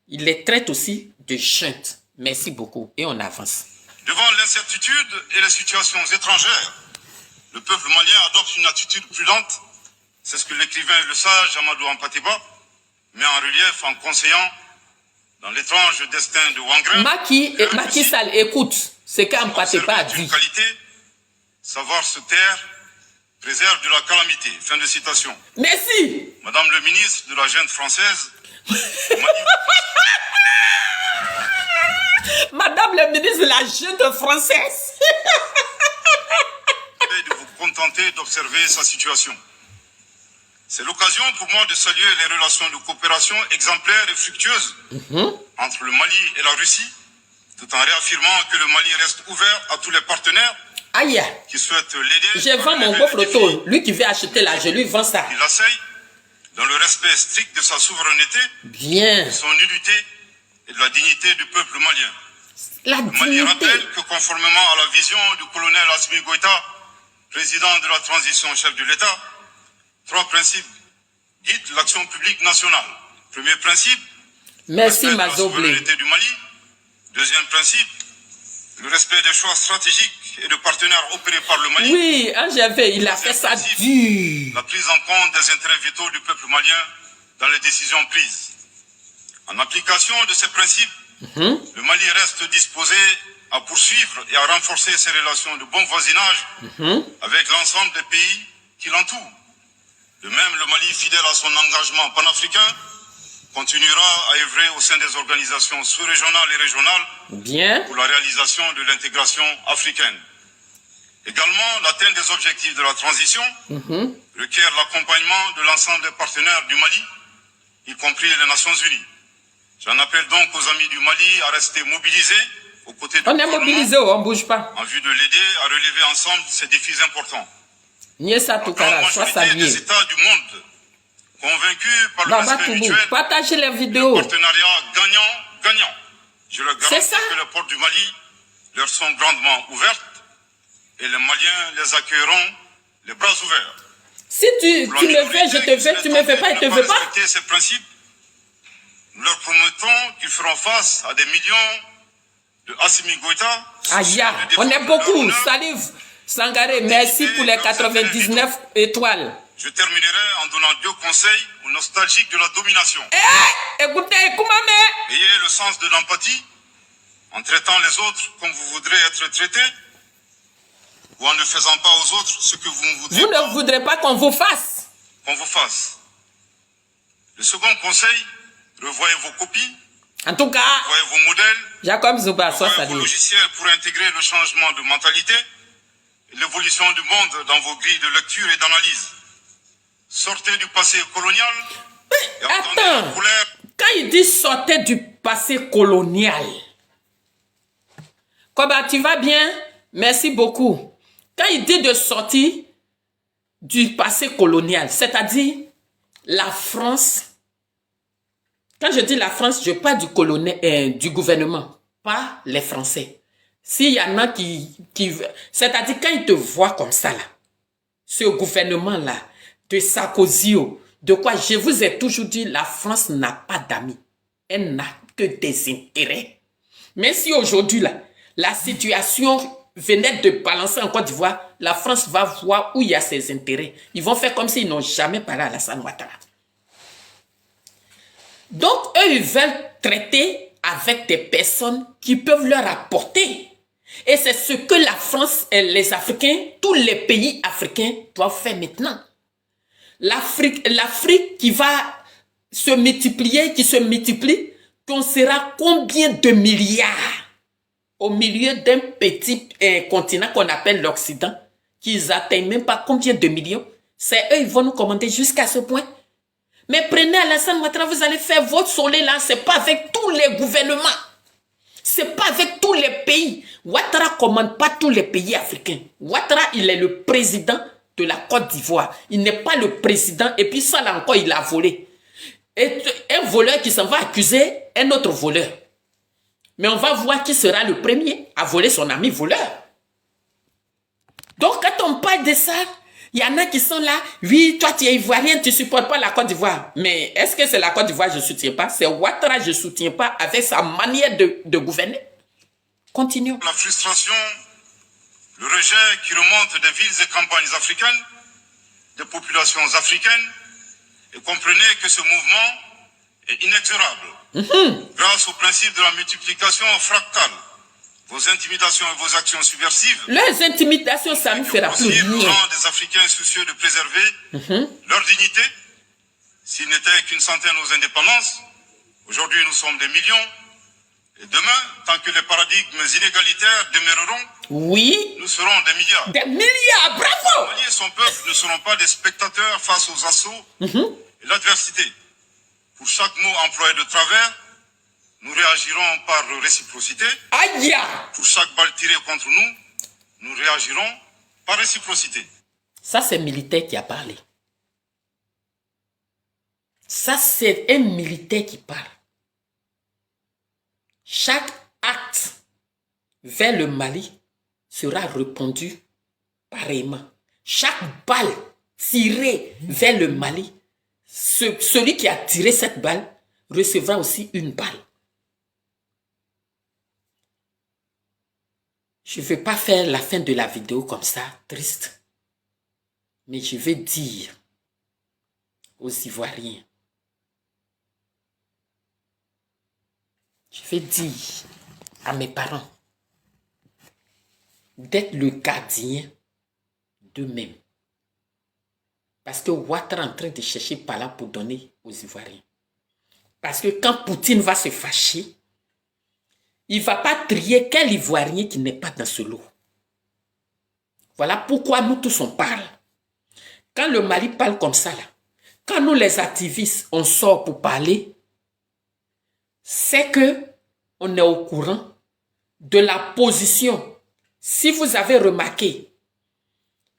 Speaker 2: Il les traite aussi de junte. Merci beaucoup. Et on avance.
Speaker 3: Devant l'incertitude et les situations étrangères, le peuple malien adopte une attitude prudente. C'est ce que l'écrivain et le sage Amadou Hampâté-Bâ met en relief en conseillant dans l'étrange destin de Wangrin.
Speaker 2: Macky Sall, écoute ce qu'Hampâté-Bâ a dit.
Speaker 3: Qualité, savoir se taire, préserve de la calamité. Fin de citation.
Speaker 2: Merci.
Speaker 3: Madame le ministre de la Junte française, au Mali,
Speaker 2: Madame le ministre de la Junte française.
Speaker 3: de vous contenter d'observer sa situation. C'est l'occasion pour moi de saluer les relations de coopération exemplaires et fructueuses entre le Mali et la Russie, tout en réaffirmant que le Mali reste ouvert à tous les partenaires
Speaker 2: Aïe.
Speaker 3: qui souhaitent l'aider.
Speaker 2: Je vends mon beau photo. Lui qui veut acheter là, je lui vends ça.
Speaker 3: Il l'assaille dans le respect strict de sa souveraineté,
Speaker 2: Bien.
Speaker 3: de son unité et de la dignité du peuple malien.
Speaker 2: La
Speaker 3: Le Mali
Speaker 2: dignité.
Speaker 3: rappelle que conformément à la vision du colonel Assimi Goïta, président de la transition chef de l'État, 3 principes guident l'action publique nationale. Premier principe,
Speaker 2: Merci
Speaker 3: respect de la
Speaker 2: Mazoblé.
Speaker 3: souveraineté du Mali. Deuxième principe, le respect des choix stratégiques et de partenaires opérés par le Mali.
Speaker 2: Oui, j'avais, il a fait ça dur.
Speaker 3: La prise en compte des intérêts vitaux du peuple malien dans les décisions prises. En application de ces principes, le Mali reste disposé à poursuivre et à renforcer ses relations de bon voisinage avec l'ensemble des pays qui l'entourent. De même, le Mali, fidèle à son engagement panafricain, continuera à œuvrer au sein des organisations sous-régionales et régionales
Speaker 2: Bien.
Speaker 3: pour la réalisation de l'intégration africaine. Également, l'atteinte des objectifs de la transition requiert l'accompagnement de l'ensemble des partenaires du Mali, y compris les Nations Unies. J'en appelle donc aux amis du Mali à rester mobilisés aux côtés du
Speaker 2: On est
Speaker 3: gouvernement
Speaker 2: mobilisé, on ne bouge pas.
Speaker 3: en vue de l'aider à relever ensemble ces défis importants.
Speaker 2: Niesa
Speaker 3: La grande
Speaker 2: Toukara, sois
Speaker 3: majorité des
Speaker 2: salué.
Speaker 3: États du monde, convaincus par le
Speaker 2: Baba
Speaker 3: respect
Speaker 2: Toubou,
Speaker 3: mutuel,
Speaker 2: partagez les
Speaker 3: le
Speaker 2: vidéos.
Speaker 3: partenariat gagnant-gagnant. Je leur
Speaker 2: C'est
Speaker 3: garantis
Speaker 2: ça.
Speaker 3: que les portes du Mali leur sont grandement ouvertes et les Maliens les accueilleront les bras ouverts.
Speaker 2: Si tu
Speaker 3: Pour la
Speaker 2: me fais, je te
Speaker 3: minorité
Speaker 2: fais.
Speaker 3: qui
Speaker 2: Tu me fais pas,
Speaker 3: ne
Speaker 2: je te fais pas.
Speaker 3: respecter ces principes, nous leur promettons qu'ils feront face à des millions de Assimi Goïta.
Speaker 2: Aïe, on est beaucoup. Salut Sangaré, merci pour les 99 étoiles.
Speaker 3: Je terminerai en donnant 2 conseils aux nostalgiques de la domination.
Speaker 2: Écoutez, Koumame.
Speaker 3: Ayez le sens de l'empathie en traitant les autres comme vous voudrez être traités ou en ne faisant pas aux autres ce que vous ne voudrez
Speaker 2: Vous
Speaker 3: pas
Speaker 2: ne voudrez pas qu'on vous fasse.
Speaker 3: qu'on vous fasse. Le second conseil, revoyez vos copies,
Speaker 2: En tout cas,
Speaker 3: revoyez vos modèles,
Speaker 2: Jacob Zouba, sois
Speaker 3: revoyez vos
Speaker 2: salué.
Speaker 3: logiciels pour intégrer le changement de mentalité et l'évolution du monde dans vos grilles de lecture et d'analyse. Sortez du passé colonial et entendez la
Speaker 2: Attends.
Speaker 3: couleur.
Speaker 2: Quand il dit sortez du passé colonial, Koba, tu vas bien? Merci beaucoup. Quand il dit de sortir du passé colonial, c'est-à-dire la France, quand je dis la France, je parle du gouvernement, pas les Français. S'il y en a qui c'est-à-dire quand ils te voient comme ça, là, ce gouvernement-là, de Sarkozy, de quoi je vous ai toujours dit, la France n'a pas d'amis. Elle n'a que des intérêts. Mais si aujourd'hui, là, la situation venait de balancer en Côte d'Ivoire, la France va voir où il y a ses intérêts. Ils vont faire comme s'ils n'ont jamais parlé à Alassane Ouattara. Donc, eux, ils veulent traiter avec des personnes qui peuvent leur apporter. Et c'est ce que la France et les Africains, tous les pays africains doivent faire maintenant. L'Afrique qui va se multiplier, qui se multiplie, qu'on sera combien de milliards au milieu d'un petit continent qu'on appelle l'Occident, qu'ils n'atteignent même pas combien de millions. C'est eux, ils vont nous commander jusqu'à ce point. Mais prenez Alassane Ouattara, vous allez faire votre soleil là, c'est pas avec tous les gouvernements. C'est pas avec tous les pays. Ouattara commande pas tous les pays africains. Ouattara, il est le président de la Côte d'Ivoire. Il n'est pas le président, et puis ça là encore, il a volé. Et un voleur qui s'en va accuser un autre voleur. Mais on va voir qui sera le premier à voler son ami voleur. Donc quand on parle de ça, il y en a qui sont là, oui, toi tu es ivoirien, tu ne supportes pas la Côte d'Ivoire. Mais est-ce que c'est la Côte d'Ivoire que je ne soutiens pas? C'est Ouattara que je ne soutiens pas avec sa manière de gouverner. Continuons.
Speaker 3: La frustration, le rejet qui remonte des villes et campagnes africaines, des populations africaines, et comprenez que ce mouvement est inexorable. Grâce au principe de la multiplication fractale vos intimidations et vos actions subversives.
Speaker 2: Leurs intimidations, ça ne fera plus
Speaker 3: Aussi, le
Speaker 2: rien.
Speaker 3: rang des Africains soucieux de préserver leur dignité. S'il n'était qu'une centaine aux indépendances, aujourd'hui nous sommes des millions. Et demain, tant que les paradigmes inégalitaires demeureront,
Speaker 2: Oui,
Speaker 3: nous serons des milliards.
Speaker 2: des milliards, bravo!
Speaker 3: Le Mali et son peuple ne seront pas des spectateurs face aux assauts et l'adversité. Pour chaque mot employé de travers, nous réagirons par réciprocité.
Speaker 2: Aïe!
Speaker 3: Pour chaque balle tirée contre nous, nous réagirons par réciprocité.
Speaker 2: Ça, c'est un militaire qui a parlé. Ça, c'est un militaire qui parle. Chaque acte vers le Mali sera répondu pareillement. Chaque balle tirée vers le Mali, celui qui a tiré cette balle recevra aussi une balle. Je ne vais pas faire la fin de la vidéo comme ça, triste. Mais je vais dire aux Ivoiriens, je vais dire à mes parents d'être le gardien d'eux-mêmes. Parce que Ouattara est en train de chercher par là pour donner aux Ivoiriens. Parce que quand Poutine va se fâcher, il ne va pas trier quel Ivoirien qui n'est pas dans ce lot. Voilà pourquoi nous tous on parle. Quand le Mali parle comme ça, là, quand nous les activistes, on sort pour parler, c'est que on est au courant de la position. Si vous avez remarqué,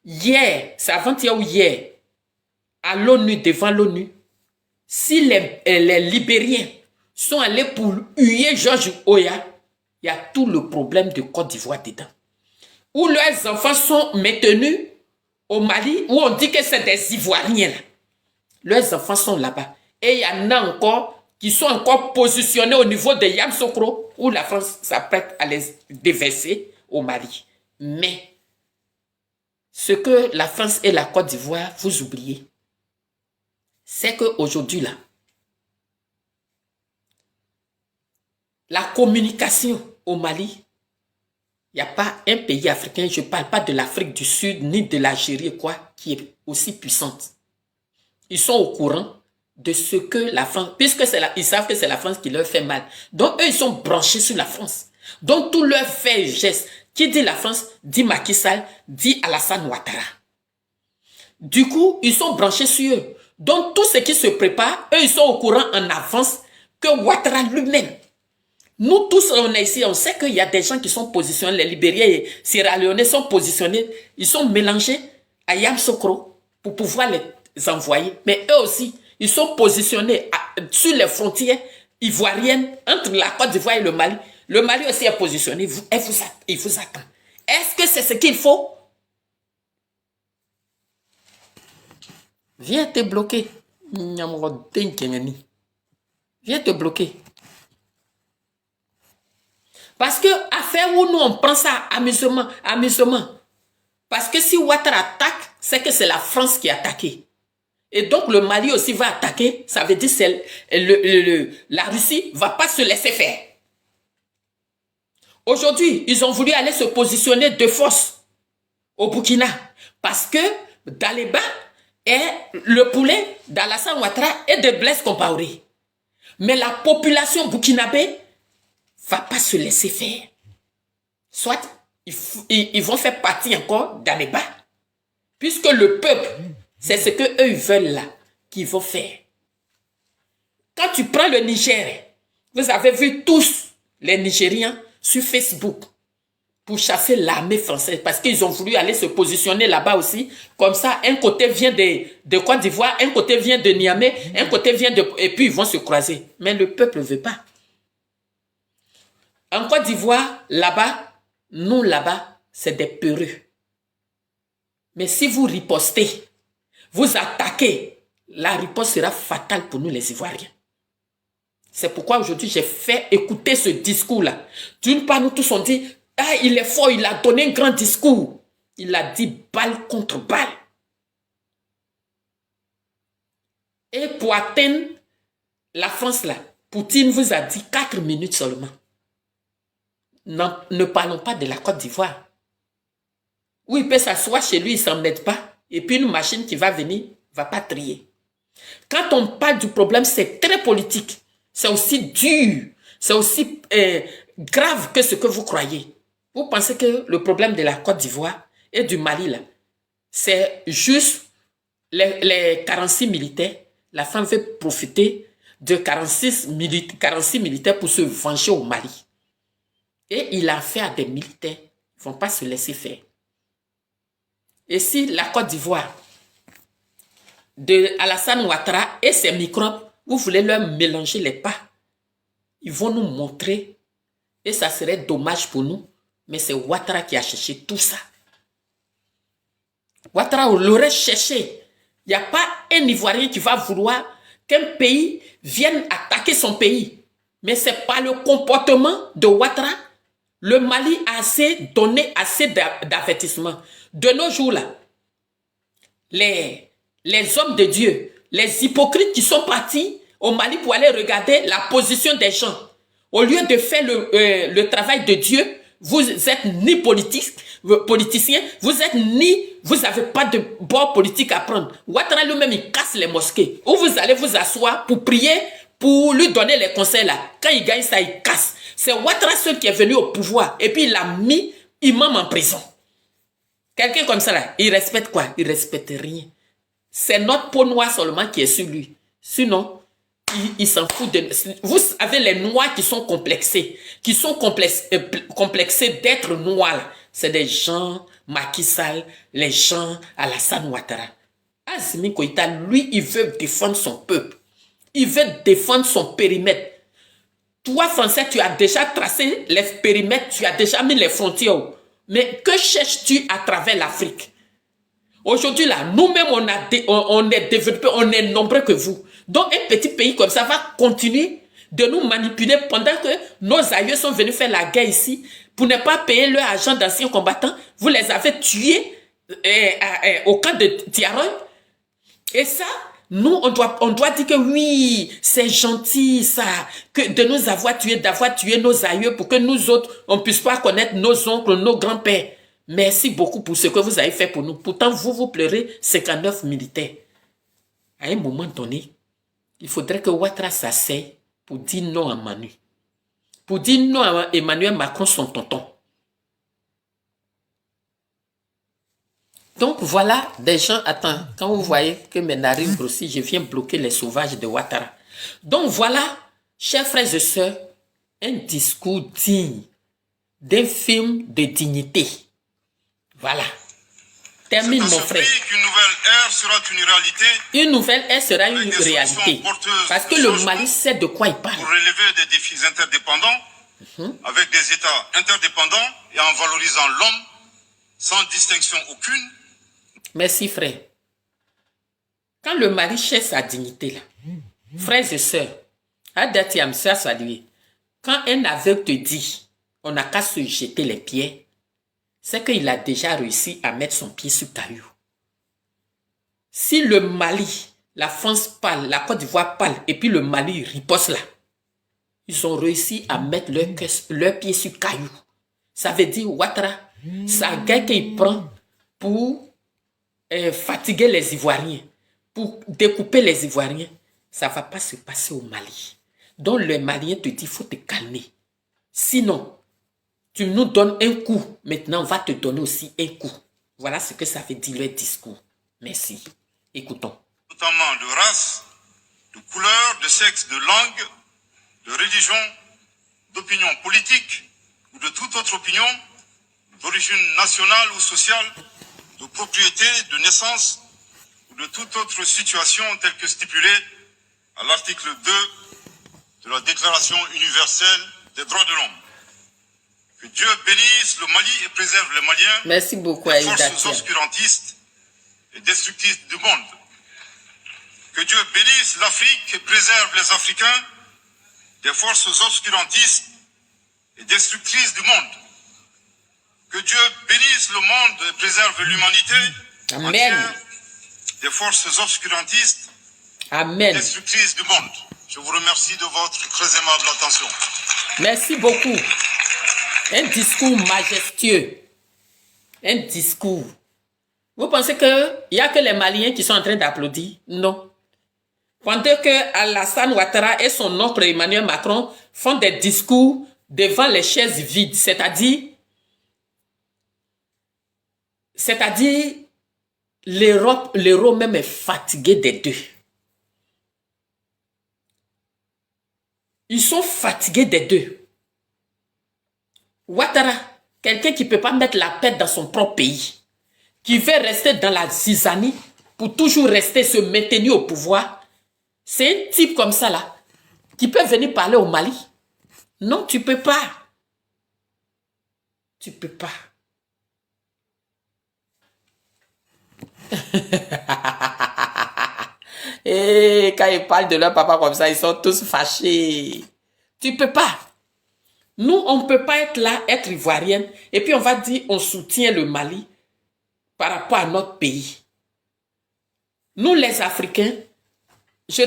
Speaker 2: hier, c'est avant-hier ou hier, à l'ONU, devant l'ONU, si les Libériens sont allés pour huer Georges Oya, il y a tout le problème de Côte d'Ivoire dedans. Où leurs enfants sont maintenus au Mali, où on dit que c'est des Ivoiriens. Là. Leurs enfants sont là-bas. Et il y en a encore qui sont encore positionnés au niveau de Yamoussoukro, où la France s'apprête à les déverser au Mali. Mais ce que la France et la Côte d'Ivoire, vous oubliez, c'est qu'aujourd'hui, là, la communication au Mali, il n'y a pas un pays africain, je ne parle pas de l'Afrique du Sud, ni de l'Algérie, quoi, qui est aussi puissante. Ils sont au courant de ce que la France, puisque ils savent que c'est la France qui leur fait mal. Donc, eux, ils sont branchés sur la France. Donc, tout leur fait et geste. Qui dit la France, dit Macky Sall, dit Alassane Ouattara. Du coup, ils sont branchés sur eux. Donc, tout ce qui se prépare, eux, ils sont au courant en avance que Ouattara lui-même. Nous tous, on est ici, on sait qu'il y a des gens qui sont positionnés, les Libériens et Sierra Leone sont positionnés, ils sont mélangés à Yamoussoukro pour pouvoir les envoyer. Mais eux aussi, ils sont positionnés sur les frontières ivoiriennes entre la Côte d'Ivoire et le Mali. Le Mali aussi est positionné, il vous attend. Est-ce que c'est ce qu'il faut? Viens te bloquer. Viens te bloquer. Parce que affaire où nous on prend ça amusement. Parce que si Ouattara attaque, c'est que c'est la France qui a attaqué. Et donc le Mali aussi va attaquer, ça veut dire que la Russie ne va pas se laisser faire. Aujourd'hui, ils ont voulu aller se positionner de force au Burkina. Parce que Daléba est le poulet d'Alassane Ouattara et de Blaise Compaoré. Mais la population burkinabé va pas se laisser faire. Soit ils vont faire partie encore d'Aléba. Puisque le peuple, c'est ce que eux veulent là, qu'ils vont faire. Quand tu prends le Niger, vous avez vu tous les Nigériens sur Facebook pour chasser l'armée française parce qu'ils ont voulu aller se positionner là-bas aussi. Comme ça, un côté vient de Côte d'Ivoire, un côté vient de Niamey, un côté vient de... Et puis ils vont se croiser. Mais le peuple ne veut pas. En Côte d'Ivoire, là-bas, nous là-bas, c'est des peureux. Mais si vous ripostez, vous attaquez, la riposte sera fatale pour nous les Ivoiriens. C'est pourquoi aujourd'hui j'ai fait écouter ce discours-là. D'une part, nous tous on dit, ah, il est fort, il a donné un grand discours. Il a dit balle contre balle. Et pour atteindre la France là, Poutine vous a dit 4 minutes seulement. ne parlons pas de la Côte d'Ivoire. Où il peut s'asseoir chez lui, il ne s'en met pas. Et puis une machine qui va venir, ne va pas trier. Quand on parle du problème, c'est très politique. C'est aussi dur. C'est aussi grave que ce que vous croyez. Vous pensez que le problème de la Côte d'Ivoire et du Mali, là, c'est juste les 46 militaires. La femme veut profiter de 46 militaires pour se venger au Mali. Et il a fait à des militaires. Ils ne vont pas se laisser faire. Et si la Côte d'Ivoire, de Alassane Ouattara et ses microbes, vous voulez leur mélanger les pas, ils vont nous montrer, et ça serait dommage pour nous, mais c'est Ouattara qui a cherché tout ça. Ouattara l'aurait cherché. Il n'y a pas un Ivoirien qui va vouloir qu'un pays vienne attaquer son pays. Mais c'est par le comportement de Ouattara. Le Mali a donné assez d'avertissements. De nos jours là, les hommes de Dieu, les hypocrites qui sont partis au Mali pour aller regarder la position des gens, au lieu de faire le travail de Dieu, vous êtes ni politicien, vous n'avez pas de bord politique à prendre. Ouattara lui-même, il casse les mosquées. Où vous allez vous asseoir pour prier, pour lui donner les conseils là. Quand il gagne ça, il casse. C'est Ouattara seul qui est venu au pouvoir et puis il a mis imam en prison. Quelqu'un comme ça là, il respecte quoi? Il respecte rien. C'est notre peau noire seulement qui est sur lui. Sinon, il s'en fout de... Vous avez les noirs qui sont complexés d'être noirs. C'est des gens Macky Sall, les gens Alassane Ouattara. Assimi Goïta, lui, il veut défendre son peuple. Il veut défendre son périmètre. Toi, Français, tu as déjà tracé les périmètres, tu as déjà mis les frontières. Mais que cherches-tu à travers l'Afrique? Aujourd'hui, là, nous-mêmes, on est développés, on est nombreux que vous. Donc, un petit pays comme ça va continuer de nous manipuler pendant que nos aïeux sont venus faire la guerre ici pour ne pas payer leur argent d'anciens combattants. Vous les avez tués au camp de Tiaroy. Et ça, nous, on doit dire que oui, c'est gentil, ça, que de nous avoir tués, d'avoir tué nos aïeux pour que nous autres, on ne puisse pas connaître nos oncles, nos grands-pères. Merci beaucoup pour ce que vous avez fait pour nous. Pourtant, vous pleurez 59 militaires. À un moment donné, il faudrait que Ouattara s'asseye pour dire non à Manu. Pour dire non à Emmanuel Macron, son tonton. Donc voilà, des gens, attends, quand vous voyez que mes narines grossissent, je viens bloquer les sauvages de Ouattara. Donc voilà, chers frères et sœurs, un discours digne d'un film de dignité. Voilà. Termine mon frère.
Speaker 3: Qu'une nouvelle ère sera une réalité.
Speaker 2: Une nouvelle ère sera une réalité. Parce que le Mali sait de quoi il parle.
Speaker 3: Pour relever des défis interdépendants, avec des États interdépendants et en valorisant l'homme sans distinction aucune.
Speaker 2: Merci frère. Quand le Mali cherche sa dignité là, frères et sœurs, Adati Amsa saluer. Quand un aveugle te dit, on n'a qu'à se jeter les pieds, c'est qu'il a déjà réussi à mettre son pied sur caillou. Si le Mali, la France parle, la Côte d'Ivoire parle, et puis le Mali riposte là, ils ont réussi à mettre leur pied sur caillou. Ça veut dire, Ouattara, sa guerre qu'il prend pour fatiguer les Ivoiriens, pour découper les Ivoiriens, ça ne va pas se passer au Mali. Donc le Malien te dit, il faut te calmer. Sinon, tu nous donnes un coup, maintenant on va te donner aussi un coup. Voilà ce que ça veut dire le discours. Merci. Écoutons.
Speaker 3: Notamment de race, de couleur, de sexe, de langue, de religion, d'opinion politique ou de toute autre opinion, d'origine nationale ou sociale, de propriété, de naissance ou de toute autre situation telle que stipulée à l'article 2 de la Déclaration universelle des droits de l'homme. Que Dieu bénisse le Mali et préserve les Maliens.
Speaker 2: Merci beaucoup,
Speaker 3: des forces obscurantistes et destructrices du monde. Que Dieu bénisse l'Afrique et préserve les Africains des forces obscurantistes et destructrices du monde. Que Dieu bénisse le monde et préserve l'humanité entière des forces obscurantistes et destructrices du monde. Je vous remercie de votre très aimable attention.
Speaker 2: Merci beaucoup. Un discours majestueux. Un discours. Vous pensez qu'il n'y a que les Maliens qui sont en train d'applaudir? Non. Pendant que Alassane Ouattara et son oncle Emmanuel Macron font des discours devant les chaises vides, c'est-à-dire l'Europe même est fatiguée des deux. Ils sont fatigués des deux. Ouattara, quelqu'un qui ne peut pas mettre la paix dans son propre pays, qui veut rester dans la zizanie pour toujours rester, se maintenir au pouvoir, c'est un type comme ça là, qui peut venir parler au Mali. Non, tu ne peux pas. Tu ne peux pas. Et quand ils parlent de leur papa comme ça, ils sont tous fâchés. Tu ne peux pas. Nous, on ne peut pas être là, être ivoirienne, et puis on va dire on soutient le Mali par rapport à notre pays. Nous, les Africains, je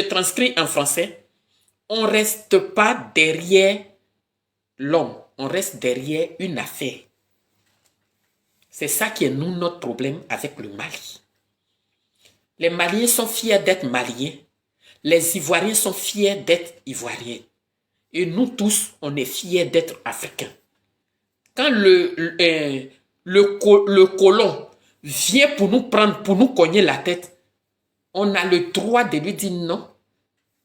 Speaker 2: transcris en français, on ne reste pas derrière l'homme, on reste derrière une affaire. C'est ça qui est nous, notre problème avec le Mali. Les Maliens sont fiers d'être Maliens. Les Ivoiriens sont fiers d'être Ivoiriens. Et nous tous, on est fiers d'être Africains. Quand le colon vient pour nous prendre, pour nous cogner la tête, on a le droit de lui dire non.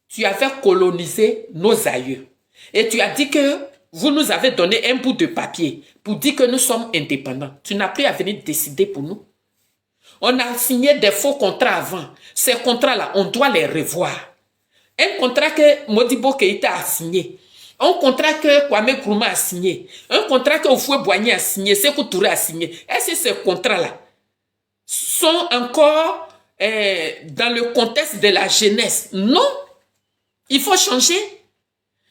Speaker 2: Tu avais colonisé nos aïeux. Et tu as dit que vous nous avez donné un bout de papier pour dire que nous sommes indépendants. Tu n'as plus à venir décider pour nous. On a signé des faux contrats avant. Ces contrats-là, on doit les revoir. Un contrat que Modibo Keïta a signé. Un contrat que Kwame Nkrumah a signé. Un contrat que Houphouët-Boigny a signé. Sékou Touré a signé. Est-ce que ces contrats-là sont encore dans le contexte de la jeunesse? Non. Il faut changer.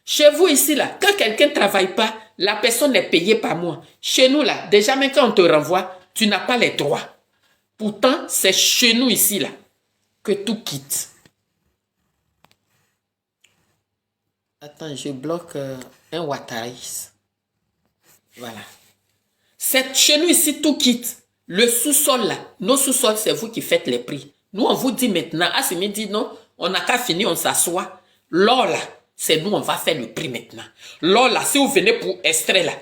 Speaker 2: Chez vous ici, là, quand quelqu'un ne travaille pas, la personne est payée par mois. Chez nous, là, déjà même quand on te renvoie, tu n'as pas les droits. Pourtant, c'est chez nous ici, là, que tout quitte. Attends, je bloque un Ouattaris. Voilà. C'est chez nous ici, tout quitte. Le sous-sol, là, nos sous-sols, c'est vous qui faites les prix. Nous, on vous dit maintenant, Assimi dit non, on n'a qu'à finir, on s'assoit. L'or, là, c'est nous, on va faire le prix maintenant. L'or, là, si vous venez pour extraire, là,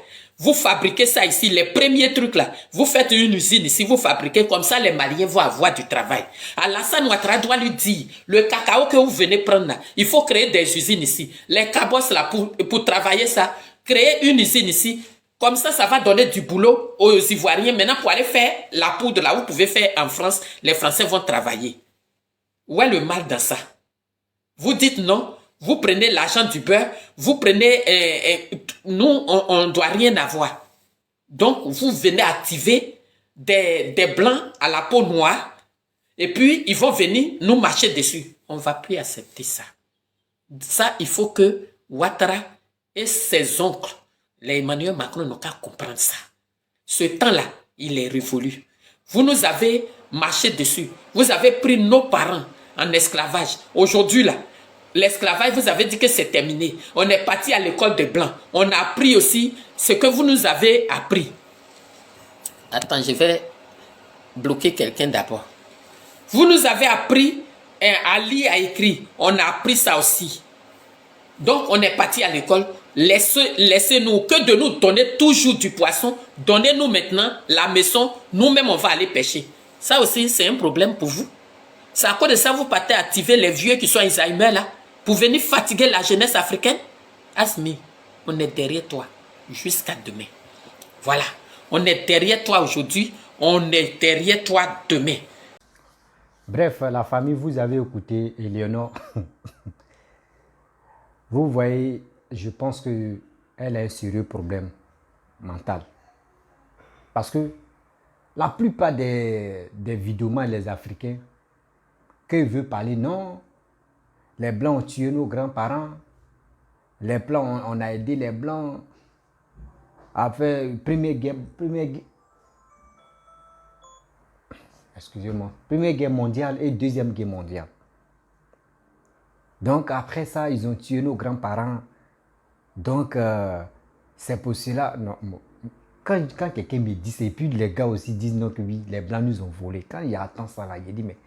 Speaker 2: vous fabriquez ça ici, les premiers trucs là, vous faites une usine ici, vous fabriquez comme ça, les Maliens vont avoir du travail. Alassane Ouattara doit lui dire, le cacao que vous venez prendre là, il faut créer des usines ici. Les cabosses là, pour travailler ça, créer une usine ici, comme ça, ça va donner du boulot aux Ivoiriens. Maintenant, pour aller faire la poudre là, vous pouvez faire en France, les Français vont travailler. Où est le mal dans ça? Vous dites non. Vous prenez l'argent du beurre, vous prenez... nous, on ne doit rien avoir. Donc, vous venez activer des blancs à la peau noire et puis ils vont venir nous marcher dessus. On ne va plus accepter ça. Ça, il faut que Ouattara et ses oncles, les Emmanuel Macron, n'ont qu'à comprendre ça. Ce temps-là, il est révolu. Vous nous avez marché dessus. Vous avez pris nos parents en esclavage. Aujourd'hui, là, l'esclavage, vous avez dit que c'est terminé. On est parti à l'école des Blancs. On a appris aussi ce que vous nous avez appris. Attends, je vais bloquer quelqu'un d'abord. Vous nous avez appris à lire, à écrire. On a appris ça aussi. Donc, on est parti à l'école. Laissez-nous que de nous donner toujours du poisson. Donnez-nous maintenant la maison. Nous-mêmes, on va aller pêcher. Ça aussi, c'est un problème pour vous. C'est à cause de ça vous partez activer les vieux qui sont Alzheimer là pour venir fatiguer la jeunesse africaine. Asmi, on est derrière toi jusqu'à demain. Voilà, on est derrière toi aujourd'hui, on est derrière toi demain.
Speaker 1: Bref, la famille, vous avez écouté Eleonore. Vous voyez, je pense qu'elle a un sérieux problème mental. Parce que la plupart des vidéomans, les Africains, qu'ils veulent parler, non, les Blancs ont tué nos grands-parents, les Blancs, on a aidé les Blancs à faire première guerre mondiale et deuxième guerre mondiale. Donc après ça, ils ont tué nos grands-parents. Donc, c'est pour cela, non, quand quelqu'un me dit, et puis les gars aussi disent non que oui, les Blancs nous ont volé. Quand il y a tant ça là, il dit, mais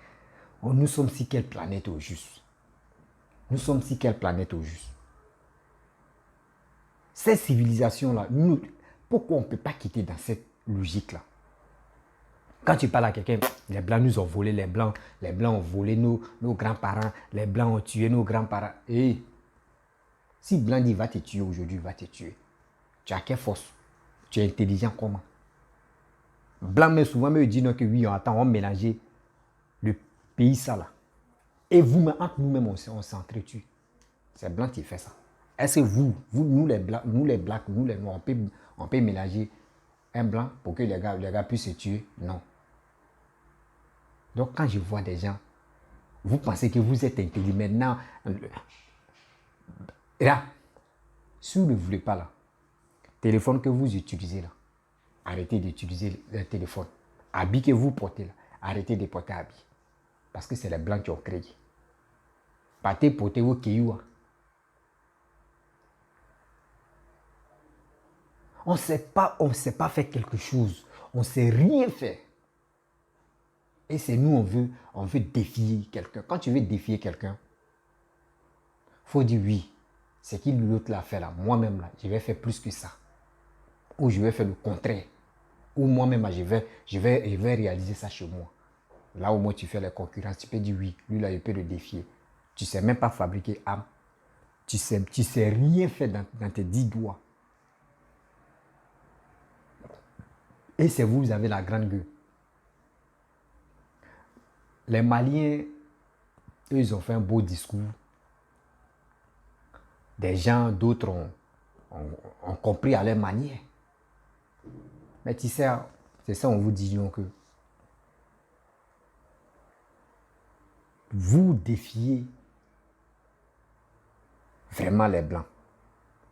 Speaker 1: nous sommes sur quelle planète au juste? Nous sommes sur quelle planète au juste? Ces civilisations-là, pourquoi on ne peut pas quitter dans cette logique-là? Quand tu parles à quelqu'un, les Blancs nous ont volé, les Blancs ont volé nos grands-parents, les Blancs ont tué nos grands-parents. Et si Blanc dit va te tuer aujourd'hui, va te tuer. Tu as quelle force? Tu es intelligent comment? Blanc, mais souvent, me dit non que oui, on mélangeait le pays ça là. Et vous, entre nous-mêmes, on s'entretue. C'est Blanc qui fait ça. Est-ce que nous les Blacks, nous les Noirs, on peut mélanger un Blanc pour que les gars puissent se tuer? Non. Donc, quand je vois des gens, vous pensez que vous êtes intelligent. Maintenant, là, si vous ne voulez pas là, téléphone que vous utilisez là, arrêtez d'utiliser le téléphone. Habit que vous portez là, arrêtez de porter habit. Parce que c'est les Blancs qui ont créé. Partez porter vos cailloux. On ne sait pas faire quelque chose. On ne sait rien faire. Et c'est nous, on veut défier quelqu'un. Quand tu veux défier quelqu'un, il faut dire oui. C'est qui l'autre l'a fait là. Moi-même là, je vais faire plus que ça. Ou je vais faire le contraire. Ou moi-même, je vais réaliser ça chez moi. Là au moins tu fais la concurrence, tu peux dire oui, lui là, il peut le défier. Tu ne sais même pas fabriquer âme. Tu sais rien faire dans tes 10 doigts. Et c'est vous avez la grande gueule. Les Maliens, eux, ils ont fait un beau discours. Des gens, d'autres ont compris à leur manière. Mais tu sais, c'est ça on vous dit donc que vous défiez vraiment les Blancs,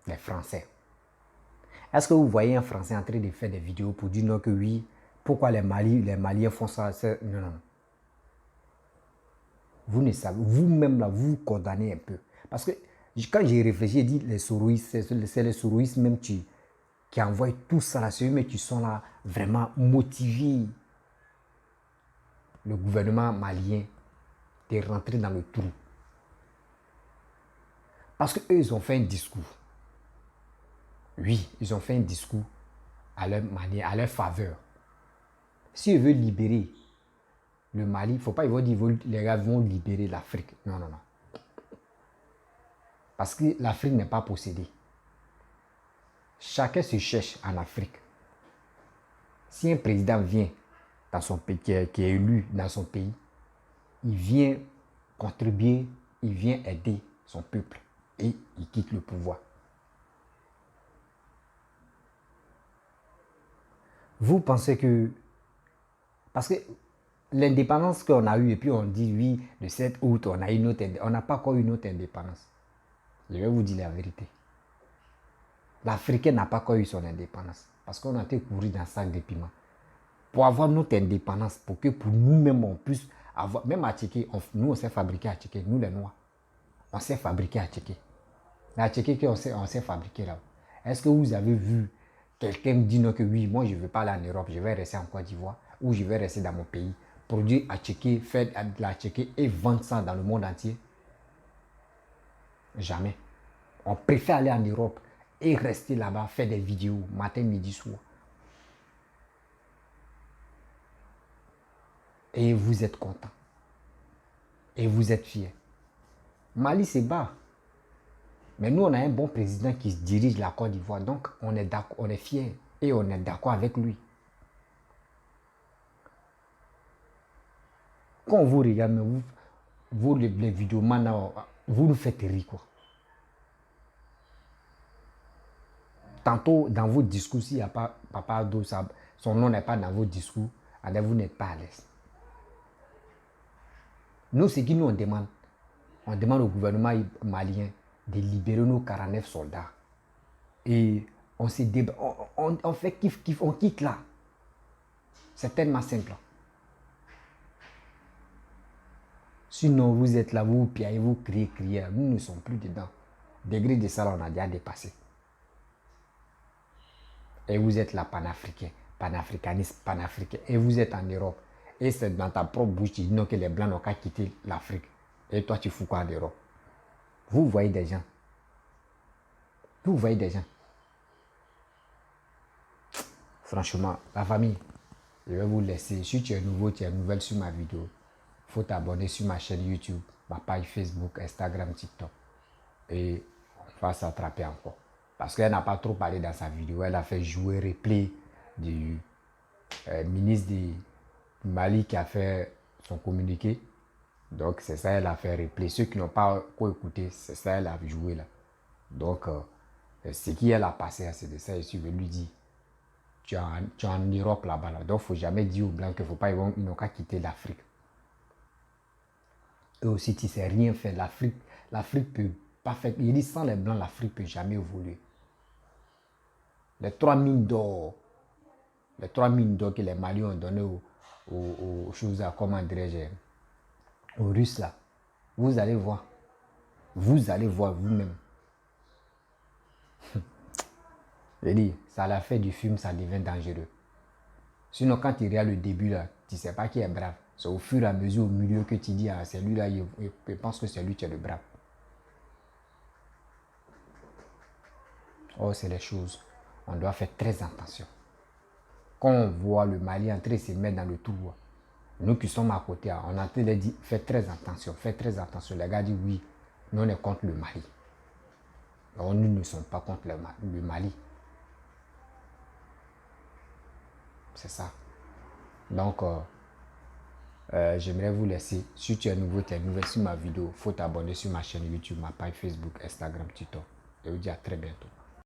Speaker 1: les Français. Est-ce que vous voyez un Français en train de faire des vidéos pour dire non que oui, pourquoi les Maliens font ça? Non, non. Vous ne savez, vous-même là, vous condamnez un peu. Parce que quand j'ai réfléchi, j'ai dit les sourouistes, c'est les sourouistes même qui envoient tout ça là, c'est eux mais qui sont là vraiment motivés. Le gouvernement malien de rentrer dans le trou. Parce qu'eux, ils ont fait un discours. Oui, ils ont fait un discours à leur manière, à leur faveur. S'ils veulent libérer le Mali, il ne faut pas dire les gars vont libérer l'Afrique. Non, non, non. Parce que l'Afrique n'est pas possédée. Chacun se cherche en Afrique. Si un président vient dans son pays, qui est élu dans son pays, il vient contribuer, il vient aider son peuple et il quitte le pouvoir. Vous pensez que... Parce que l'indépendance qu'on a eue, et puis on dit oui, le 7 août, on a une autre indépendance. On n'a pas encore une autre indépendance. Je vais vous dire la vérité. L'Africain n'a pas encore eu son indépendance. Parce qu'on a été couru dans un sac de piment. Pour avoir notre indépendance, pour que pour nous-mêmes, on puisse avoir... Même à Tchéké, nous, on s'est fabriqué à Tchéké, nous les Noirs. On s'est fabriqué à Tchéké. La Tchéké, on s'est fabriqué là. Est-ce que vous avez vu quelqu'un me dit non que oui, moi je ne veux pas aller en Europe, je vais rester en Côte d'Ivoire ou je vais rester dans mon pays, produire à Tchéké, faire de la Tchéké et vendre ça dans le monde entier? Jamais. On préfère aller en Europe et rester là-bas, faire des vidéos matin, midi, soir. Et vous êtes content. Et vous êtes fiers. Mali c'est bas. Mais nous, on a un bon président qui dirige la Côte d'Ivoire. Donc, on est d'accord, on est fiers. Et on est d'accord avec lui. Quand on vous regarde, vous les vidéos, maintenant, vous nous faites rire, quoi. Tantôt, dans vos discours, s'il n'y a pas Papa Ado, son nom n'est pas dans vos discours, alors vous n'êtes pas à l'aise. Nous, ce qui nous on demande au gouvernement malien de libérer nos 49 soldats. Et on se débat, on fait kiff, on quitte là. C'est tellement simple. Sinon, vous êtes là, vous piaillez, vous criez, nous ne sommes plus dedans. Degré de ça, on a déjà dépassé. Et vous êtes là panafricain, panafricaniste, panafricain. Et vous êtes en Europe. Et c'est dans ta propre bouche, tu dis non que les Blancs n'ont qu'à quitter l'Afrique. Et toi, tu fous quoi en Europe? Vous voyez des gens. Vous voyez des gens. Franchement, la famille, je vais vous laisser. Si tu es nouveau, tu es nouvelle sur ma vidéo, il faut t'abonner sur ma chaîne YouTube, ma page Facebook, Instagram, TikTok. Et on va s'attraper encore. Parce qu'elle n'a pas trop parlé dans sa vidéo. Elle a fait jouer replay du ministre du Mali qui a fait son communiqué. Donc c'est ça, elle a fait replay. Ceux qui n'ont pas quoi écouter, c'est ça, elle a joué là. Donc ce qu'elle a passé, c'est de ça. Je suis venu dire, tu es en Europe là-bas. Là. Donc il ne faut jamais dire aux Blancs qu'il ne faut pas, ils n'ont qu'à quitter l'Afrique. Eux aussi, tu ne sais rien faire. L'Afrique peut pas faire. Il dit sans les Blancs, l'Afrique ne peut jamais évoluer. Les 3 mines d'or, que les Maliens ont donné aux choses, comment dirais-je, aux Russes là, vous allez voir. Vous allez voir vous-même. Je dis, ça l'a fait du film, ça devient dangereux. Sinon, quand tu regardes le début là, tu ne sais pas qui est brave. C'est au fur et à mesure, au milieu, que tu dis, ah, c'est lui là, il pense que c'est lui qui est le brave. Oh, c'est les choses. On doit faire très attention. Quand on voit le Mali entrer se mettre dans le trou, nous qui sommes à côté, on a en train de dire, faites très attention, faites très attention. Les gars disent, oui, nous on est contre le Mali. Alors, nous ne sommes pas contre le Mali. C'est ça. Donc, j'aimerais vous laisser. Si tu es nouveau, tu es nouvelle sur ma vidéo, il faut t'abonner sur ma chaîne YouTube, ma page Facebook, Instagram, TikTok. Et je vous dis à très bientôt.